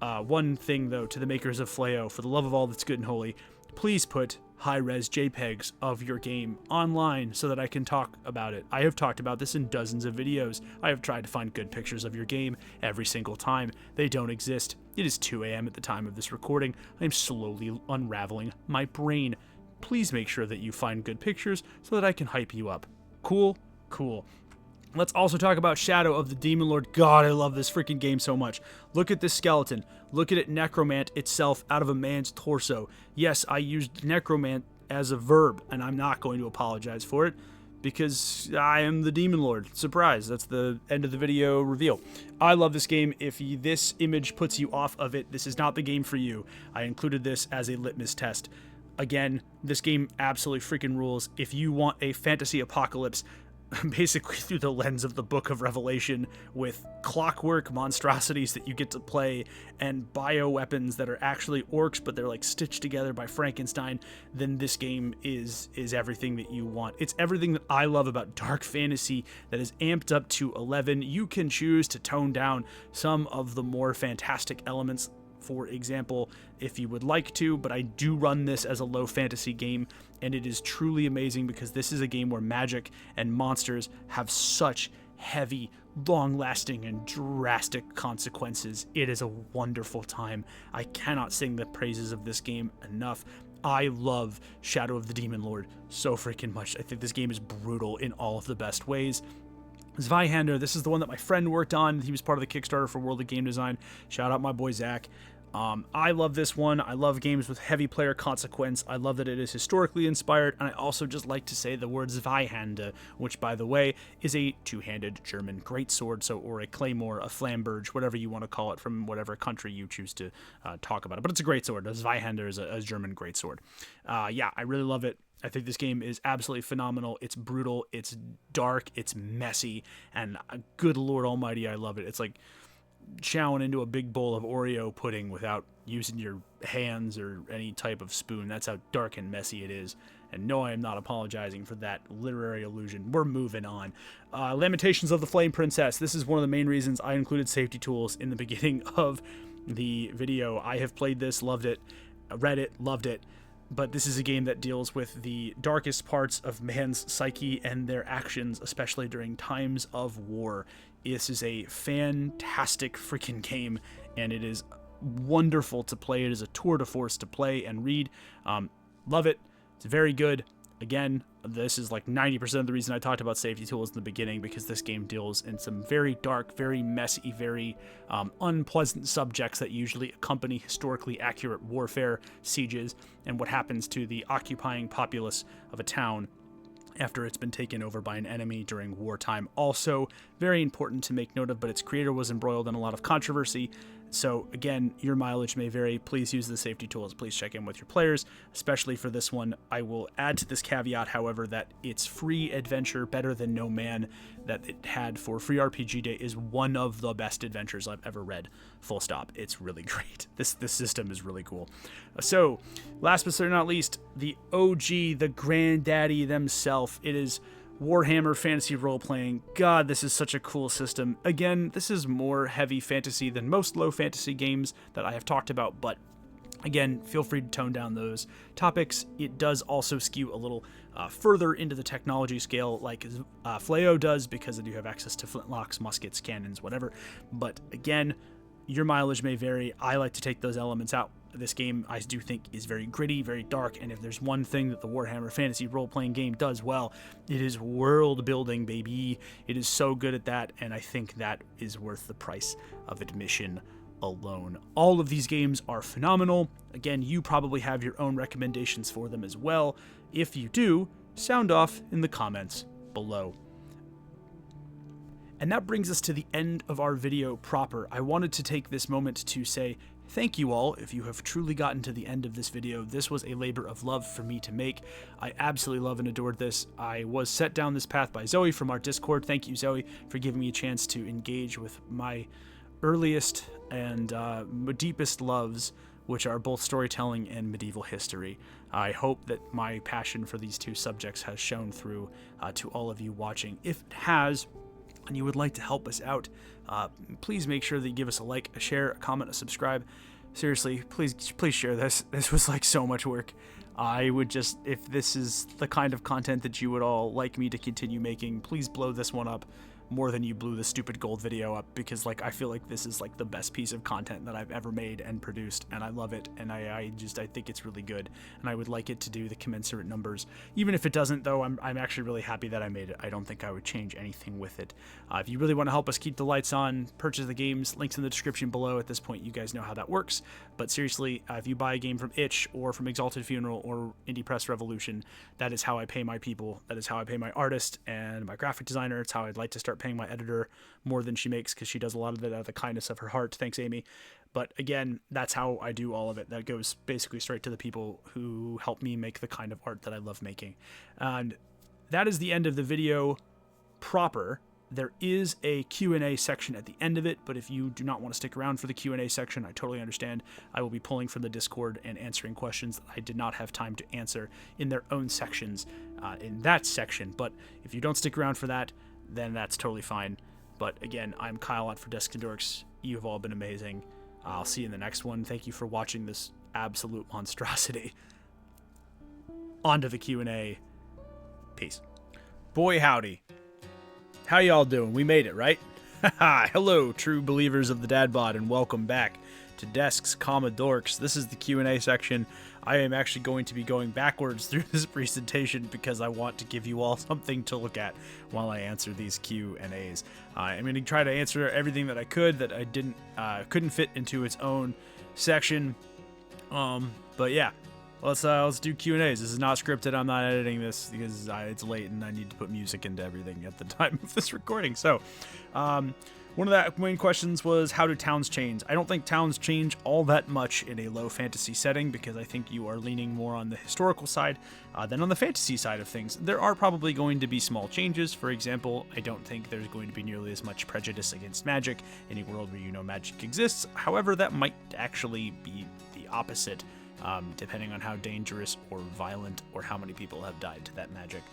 One thing, though, to the makers of Fléau, for the love of all that's good and holy, please put high-res JPEGs of your game online so that I can talk about it. I have talked about this in dozens of videos. I have tried to find good pictures of your game every single time. They don't exist. It is 2 a.m. at the time of this recording. I am slowly unraveling my brain. Please make sure that you find good pictures so that I can hype you up. Cool? Cool. Let's also talk about Shadow of the Demon Lord. God, I love this freaking game so much. Look at this skeleton. Look at it necromant itself out of a man's torso. Yes, I used necromant as a verb, and I'm not going to apologize for it because I am the Demon Lord. Surprise, that's the end of the video reveal. I love this game. If this image puts you off of it, this is not the game for you. I included this as a litmus test. Again, this game absolutely freaking rules. If you want a fantasy apocalypse, basically through the lens of the Book of Revelation, with clockwork monstrosities that you get to play and bioweapons that are actually orcs but they're like stitched together by Frankenstein, then this game is everything that you want. It's everything that I love about dark fantasy that is amped up to 11. You can choose to tone down some of the more fantastic elements, for example, if you would like to, but I do run this as a low fantasy game, and it is truly amazing because this is a game where magic and monsters have such heavy, long-lasting, and drastic consequences. It is a wonderful time. I cannot sing the praises of this game enough. I love Shadow of the Demon Lord so freaking much. I think this game is brutal in all of the best ways. Zweihander, this is the one that my friend worked on. He was part of the Kickstarter for World of Game Design. Shout out my boy Zach. I love this one. I love games with heavy player consequence. I love that it is historically inspired, and I also just like to say the word Zweihande, which, by the way, is a two-handed German greatsword, or a claymore, a flamberge, whatever you want to call it, from whatever country you choose to talk about it. But it's a greatsword. A Zweihander is a German greatsword. Yeah, I really love it. I think this game is absolutely phenomenal. It's brutal, it's dark, it's messy, and good Lord Almighty, I love it. It's like chowing into a big bowl of Oreo pudding without using your hands or any type of spoon. That's how dark and messy it is. And no, I am not apologizing for that literary allusion. We're moving on. Lamentations of the Flame Princess. This is one of the main reasons I included safety tools in the beginning of the video. I have played this, loved it, read it, loved it. But this is a game that deals with the darkest parts of man's psyche and their actions, especially during times of war. This is a fantastic freaking game, and it is wonderful to play. It is a tour de force to play and read. Love it. It's very good. Again, this is like 90% of the reason I talked about safety tools in the beginning, because this game deals in some very dark, very messy, very unpleasant subjects that usually accompany historically accurate warfare, sieges, and what happens to the occupying populace of a town after it's been taken over by an enemy during wartime. Also, very important to make note of, but its creator was embroiled in a lot of controversy. So again, your mileage may vary. Please use the safety tools. Please check in with your players, especially for this one. I will add to this caveat, however, that its free adventure, Better Than No Man, that it had for Free RPG Day is one of the best adventures I've ever read. Full stop. It's really great. This system is really cool. So, last but certainly not least, the OG, the granddaddy themselves. It is Warhammer Fantasy Role-Playing. God, this is such a cool system. Again, this is more heavy fantasy than most low fantasy games that I have talked about, but again, feel free to tone down those topics. It does also skew a little further into the technology scale like Fleo does, because I do have access to flintlocks, muskets, cannons, whatever. But again, your mileage may vary. I like to take those elements out. This game, I do think, is very gritty, very dark, and if there's one thing that the Warhammer Fantasy role-playing game does well, it is world building, baby. It is so good at that, and I think that is worth the price of admission alone. All of these games are phenomenal. Again, you probably have your own recommendations for them as well. If you do, sound off in the comments below. And that brings us to the end of our video proper. I wanted to take this moment to say thank you all if you have truly gotten to the end of this video. This was a labor of love for me to make. I absolutely love and adored this. I was set down this path by Zoe from our Discord. Thank you, Zoe, for giving me a chance to engage with my earliest and deepest loves, which are both storytelling and medieval history. I hope that my passion for these two subjects has shown through to all of you watching. If it has, and you would like to help us out, please make sure that you give us a like, a share, a comment, a subscribe. Seriously, please share this. This was like so much work. I would just, if this is the kind of content that you would all like me to continue making, please blow this one up more than you blew the stupid gold video up, because like I feel like this is like the best piece of content that I've ever made and produced, and I love it, and I think it's really good, and I would like it to do the commensurate numbers. Even if it doesn't, though, I'm actually really happy that I made it. I don't think I would change anything with it. If you really want to help us keep the lights on, purchase the games, links in the description below. At this point, you guys know how that works. But seriously, if you buy a game from Itch or from Exalted Funeral or Indie Press Revolution, that is how I pay my people. That is how I pay my artist and my graphic designer. It's how I'd like to start paying my editor more than she makes, because she does a lot of it out of the kindness of her heart. Thanks, Amy. But again, that's how I do all of it. That goes basically straight to the people who help me make the kind of art that I love making. And that is the end of the video proper. There is a Q&A section at the end of it, but if you do not want to stick around for the Q&A section, I totally understand. I will be pulling from the Discord and answering questions that I did not have time to answer in their own sections in that section. But if you don't stick around for that, then that's totally fine. But again, I'm Kyle out for Desks and Dorks. You have all been amazing. I'll see you in the next one. Thank you for watching this absolute monstrosity. On to the Q&A. Peace. Boy howdy. How y'all doing? We made it, right? Hello, true believers of the Dadbod, and welcome back to Desks, Dorks. This is the Q&A section. I am actually going to be going backwards through this presentation because I want to give you all something to look at while I answer these Q&As. I'm going to try to answer everything that I could that I couldn't fit into its own section. But yeah, let's do Q&As. This is not scripted. I'm not editing this because it's late and I need to put music into everything at the time of this recording. So, one of the main questions was, how do towns change? I don't think towns change all that much in a low fantasy setting because I think you are leaning more on the historical side than on the fantasy side of things. There are probably going to be small changes. For example, I don't think there's going to be nearly as much prejudice against magic in a world where you know magic exists. However, that might actually be the opposite, depending on how dangerous or violent or how many people have died to that magic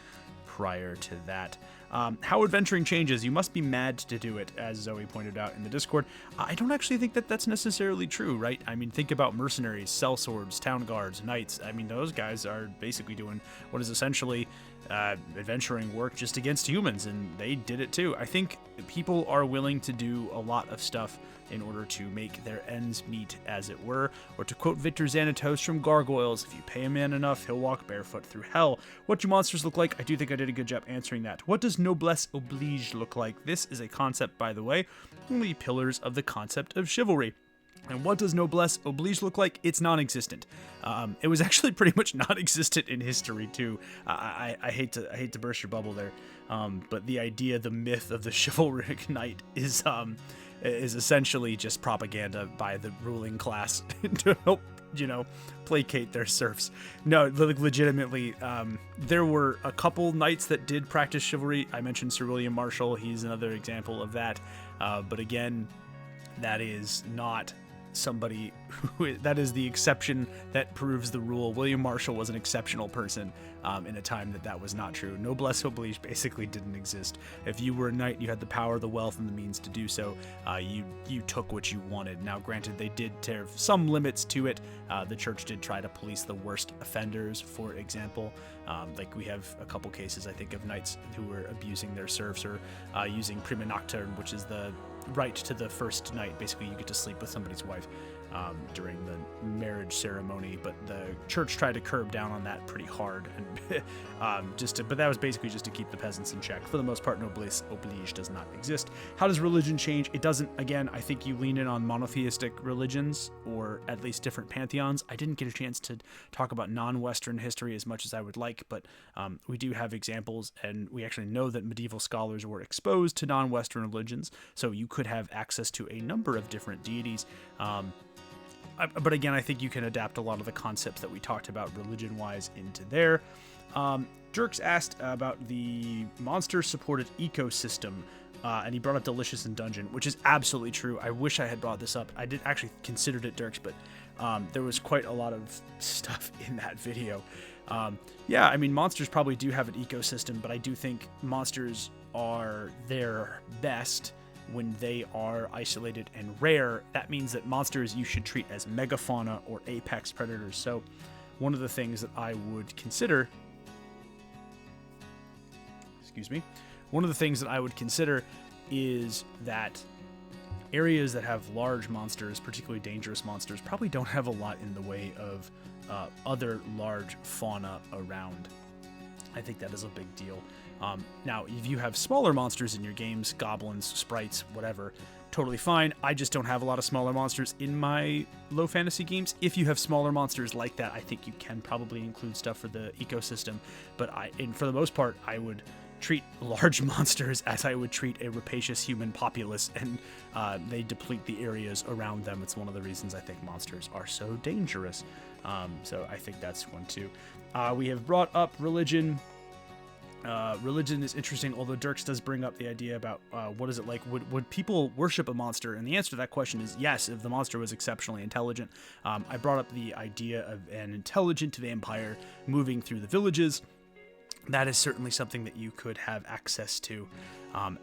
prior to that. How adventuring changes. You must be mad to do it, as Zoe pointed out in the Discord. I don't actually think that that's necessarily true, right? I mean, think about mercenaries, sellswords, town guards, knights. I mean, those guys are basically doing what is essentially adventuring work just against humans, and they did it too. I think people are willing to do a lot of stuff in order to make their ends meet, as it were. Or to quote Victor Xanatos from Gargoyles, if you pay a man enough, he'll walk barefoot through hell. What do monsters look like? I do think I did a good job answering that. What does noblesse oblige look like? This is a concept, by the way, only pillars of the concept of chivalry. And what does noblesse oblige look like? It's non-existent. It was actually pretty much non-existent in history too. I hate to burst your bubble there, but the idea, the myth of the chivalric knight is essentially just propaganda by the ruling class to help, placate their serfs. No, legitimately, there were a couple knights that did practice chivalry. I mentioned Sir William Marshall. He's another example of that. But again, that is not somebody that is the exception that proves the rule. William Marshall was an exceptional person in a time that was not true. Noblesse oblige basically didn't exist. If you were a knight, you had the power, the wealth, and the means to do so. You took what you wanted. Now, granted, they did have some limits to it. The church did try to police the worst offenders, for example. Like we have a couple cases, I think, of knights who were abusing their serfs or using prima nocturne, which is the right to the first night. Basically, you get to sleep with somebody's wife during the marriage ceremony, but the church tried to curb down on that pretty hard, and but that was basically just to keep the peasants in check. For the most part, noblesse oblige does not exist. How does religion change? It doesn't. Again, I think you lean in on monotheistic religions, or at least different pantheons. I didn't get a chance to talk about non-Western history as much as I would like, but we do have examples, and we actually know that medieval scholars were exposed to non-Western religions, so you could have access to a number of different deities. But again, I think you can adapt a lot of the concepts that we talked about religion-wise into there. Dorks asked about the monster-supported ecosystem, and he brought up Delicious and Dungeon, which is absolutely true. I wish I had brought this up. I did actually considered it, Dorks, but there was quite a lot of stuff in that video. Yeah, I mean, monsters probably do have an ecosystem, but I do think monsters are their best when they are isolated and rare. That means that monsters you should treat as megafauna or apex predators. So one of the things that I would consider, is that areas that have large monsters, particularly dangerous monsters, probably don't have a lot in the way of other large fauna around. I think that is a big deal. Now, if you have smaller monsters in your games, goblins, sprites, whatever, totally fine. I just don't have a lot of smaller monsters in my low fantasy games. If you have smaller monsters like that, I think you can probably include stuff for the ecosystem. But for the most part, I would treat large monsters as I would treat a rapacious human populace, and they deplete the areas around them. It's one of the reasons I think monsters are so dangerous. So I think that's one too. We have brought up religion. Religion is interesting, although Dorks does bring up the idea about what is it like? Would people worship a monster? And the answer to that question is yes, if the monster was exceptionally intelligent. I brought up the idea of an intelligent vampire moving through the villages. That is certainly something that you could have access to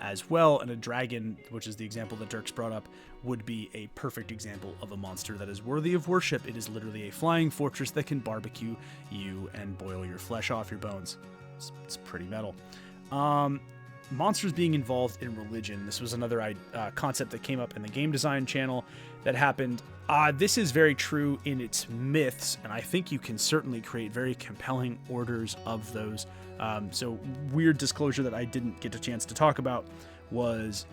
as well. And a dragon, which is the example that Dorks brought up, would be a perfect example of a monster that is worthy of worship. It is literally a flying fortress that can barbecue you and boil your flesh off your bones. It's pretty metal. monsters being involved in religion. This was another concept that came up in the game design channel that happened. This is very true in its myths, and I think you can certainly create very compelling orders of those. So weird disclosure that I didn't get a chance to talk about was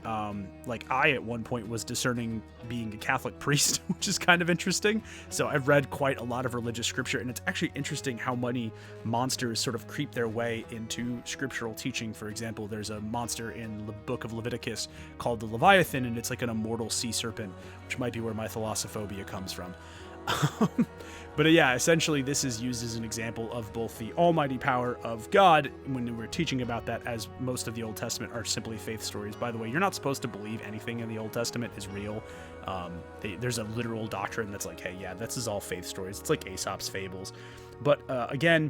like I at one point was discerning being a Catholic priest, which is kind of interesting. So I've read quite a lot of religious scripture, and it's actually interesting how many monsters sort of creep their way into scriptural teaching. For example, there's a monster in the book of Leviticus called the Leviathan, and it's like an immortal sea serpent, which might be where my thalassophobia comes from. But yeah, essentially this is used as an example of both the almighty power of God when we're teaching about that, as most of the Old Testament are simply faith stories. By the way, you're not supposed to believe anything in the Old Testament is real. There's a literal doctrine that's like, hey, yeah, this is all faith stories. It's like Aesop's fables. But again,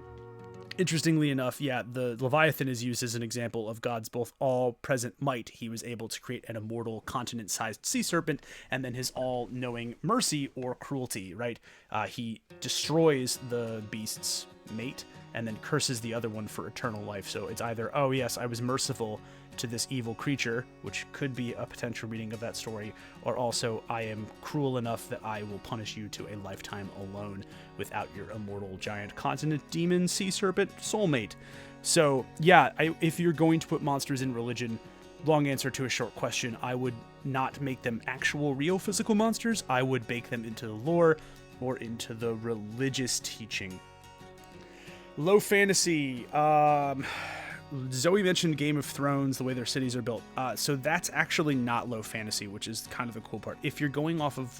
interestingly enough, yeah, the Leviathan is used as an example of God's both all-present might. He was able to create an immortal continent-sized sea serpent, and then his all-knowing mercy or cruelty, right? He destroys the beast's mate and then curses the other one for eternal life. So it's either, oh yes, I was merciful to this evil creature, which could be a potential reading of that story, or also I am cruel enough that I will punish you to a lifetime alone without your immortal giant continent demon sea serpent soulmate. So yeah, if you're going to put monsters in religion, long answer to a short question, I would not make them actual real physical monsters. I would bake them into the lore or into the religious teaching. Low fantasy. Zoe mentioned Game of Thrones, the way their cities are built. So that's actually not low fantasy, which is kind of the cool part. If you're going off of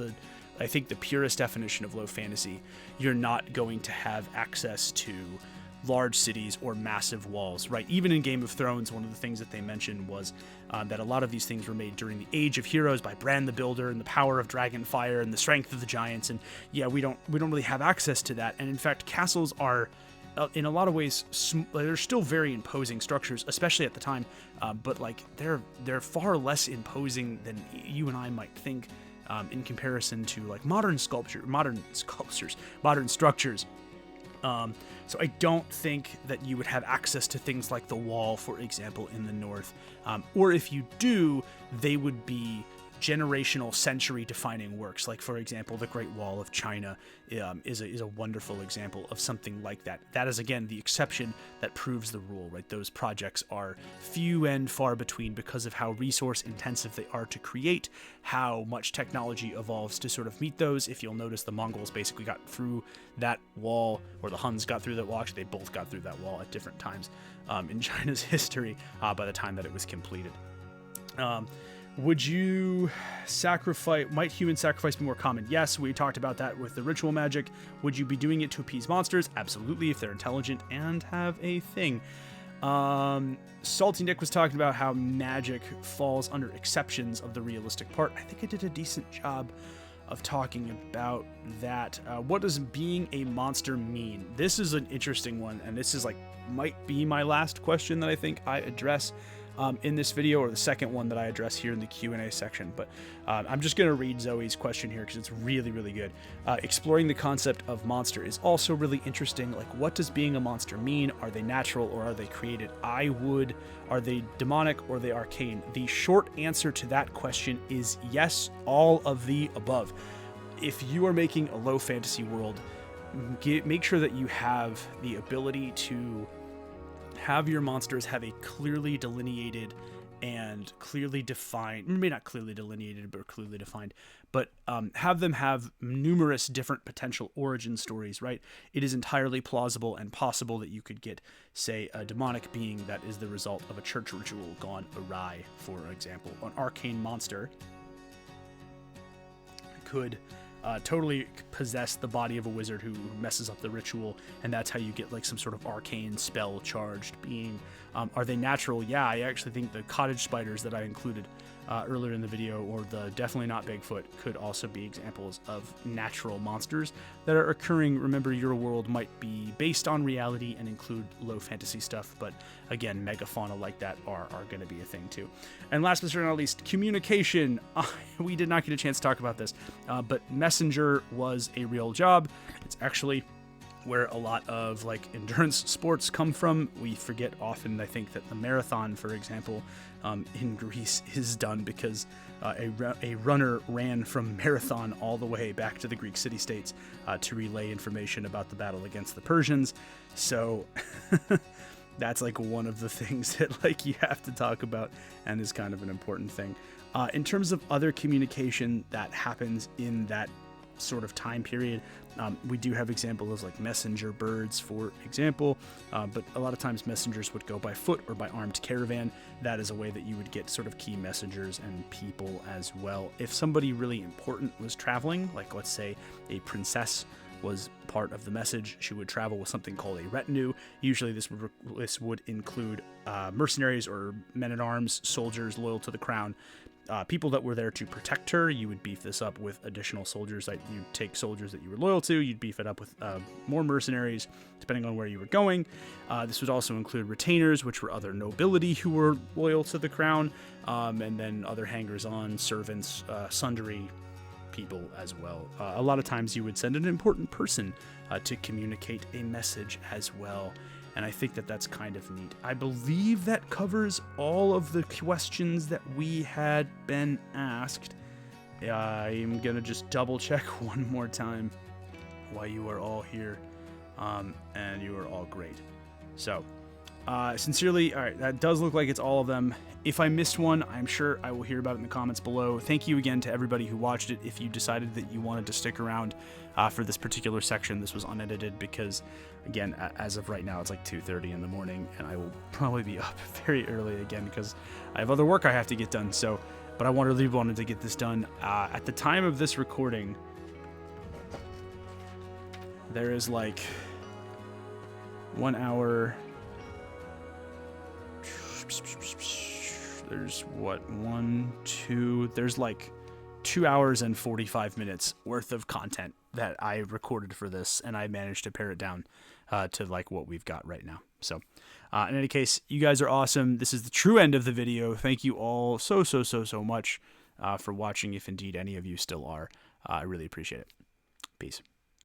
I think the purest definition of low fantasy, you're not going to have access to large cities or massive walls, right? Even in Game of Thrones, one of the things that they mentioned was that a lot of these things were made during the Age of Heroes by Bran the Builder and the power of Dragonfire and the strength of the giants. And yeah, we don't really have access to that. And in fact, castles are in a lot of ways, they're still very imposing structures, especially at the time. But like they're far less imposing than you and I might think in comparison to like modern structures. So I don't think that you would have access to things like the Wall, for example, in the North. Or if you do, they would be generational, century-defining works. Like, for example, the Great Wall of China is a wonderful example of something like that. That is, again, the exception that proves the rule, right? Those projects are few and far between because of how resource-intensive they are to create, how much technology evolves to sort of meet those. If you'll notice, the Mongols basically got through that wall, or the Huns got through that wall. Actually, they both got through that wall at different times in China's history by the time that it was completed. Would you might human sacrifice be more common? Yes, we talked about that with the ritual magic. Would you be doing it to appease monsters? Absolutely, if they're intelligent and have a thing. Salty Nick was talking about how magic falls under exceptions of the realistic part. I think I did a decent job of talking about that. What does being a monster mean? This is an interesting one, and this is might be my last question that I think I address in this video, or the second one that I address here in the Q&A section. But I'm just going to read Zoe's question here because it's really, really good. Exploring the concept of monster is also really interesting. Like, what does being a monster mean? Are they natural or are they created? Are they demonic or are they arcane? The short answer to that question is yes, all of the above. If you are making a low fantasy world, make sure that you have the ability to have your monsters have a clearly delineated and clearly defined, maybe not clearly delineated, but clearly defined, but have them have numerous different potential origin stories, right? It is entirely plausible and possible that you could get, say, a demonic being that is the result of a church ritual gone awry, for example. An arcane monster could totally possess the body of a wizard who messes up the ritual, and that's how you get some sort of arcane spell charged being. Are they natural? Yeah, I actually think the cottage spiders that I included earlier in the video, or the definitely not Bigfoot, could also be examples of natural monsters that are occurring. Remember, your world might be based on reality and include low fantasy stuff, but again, megafauna like that are going to be a thing too. And last but certainly not least, communication. We did not get a chance to talk about this, but messenger was a real job. It's actually where a lot of like endurance sports come from. We forget often, I think, that the marathon, for example, in Greece is done because a runner ran from Marathon all the way back to the Greek city-states to relay information about the battle against the Persians. So that's like one of the things that like you have to talk about and is kind of an important thing. In terms of other communication that happens in that sort of time period, we do have examples like messenger birds, for example, but a lot of times messengers would go by foot or by armed caravan. That is a way that you would get sort of key messengers and people as well. If somebody really important was traveling, like let's say a princess was part of the message, she would travel with something called a retinue. Usually this would include mercenaries or men-at-arms, soldiers loyal to the crown, people that were there to protect her. You would beef this up with additional soldiers. Like you'd take soldiers that you were loyal to, you'd beef it up with more mercenaries, depending on where you were going. This would also include retainers, which were other nobility who were loyal to the crown, and then other hangers-on, servants, sundry people as well. A lot of times you would send an important person to communicate a message as well. And I think that that's kind of neat. I believe that covers all of the questions that we had been asked. I'm going to just double check one more time why you are all here. And you are all great. So, sincerely, all right, that does look like it's all of them. If I missed one, I'm sure I will hear about it in the comments below. Thank you again to everybody who watched it. If you decided that you wanted to stick around for this particular section, this was unedited because, again, as of right now, it's like 2:30 in the morning, and I will probably be up very early again because I have other work I have to get done. So, but I really wanted to get this done. At the time of this recording, there is like 1 hour. There's there's like 2 hours and 45 minutes worth of content that I recorded for this, and I managed to pare it down to like what we've got right now. So in any case, you guys are awesome. This is the true end of the video. Thank you all so much for watching, if indeed any of you still are. I really appreciate it. Peace.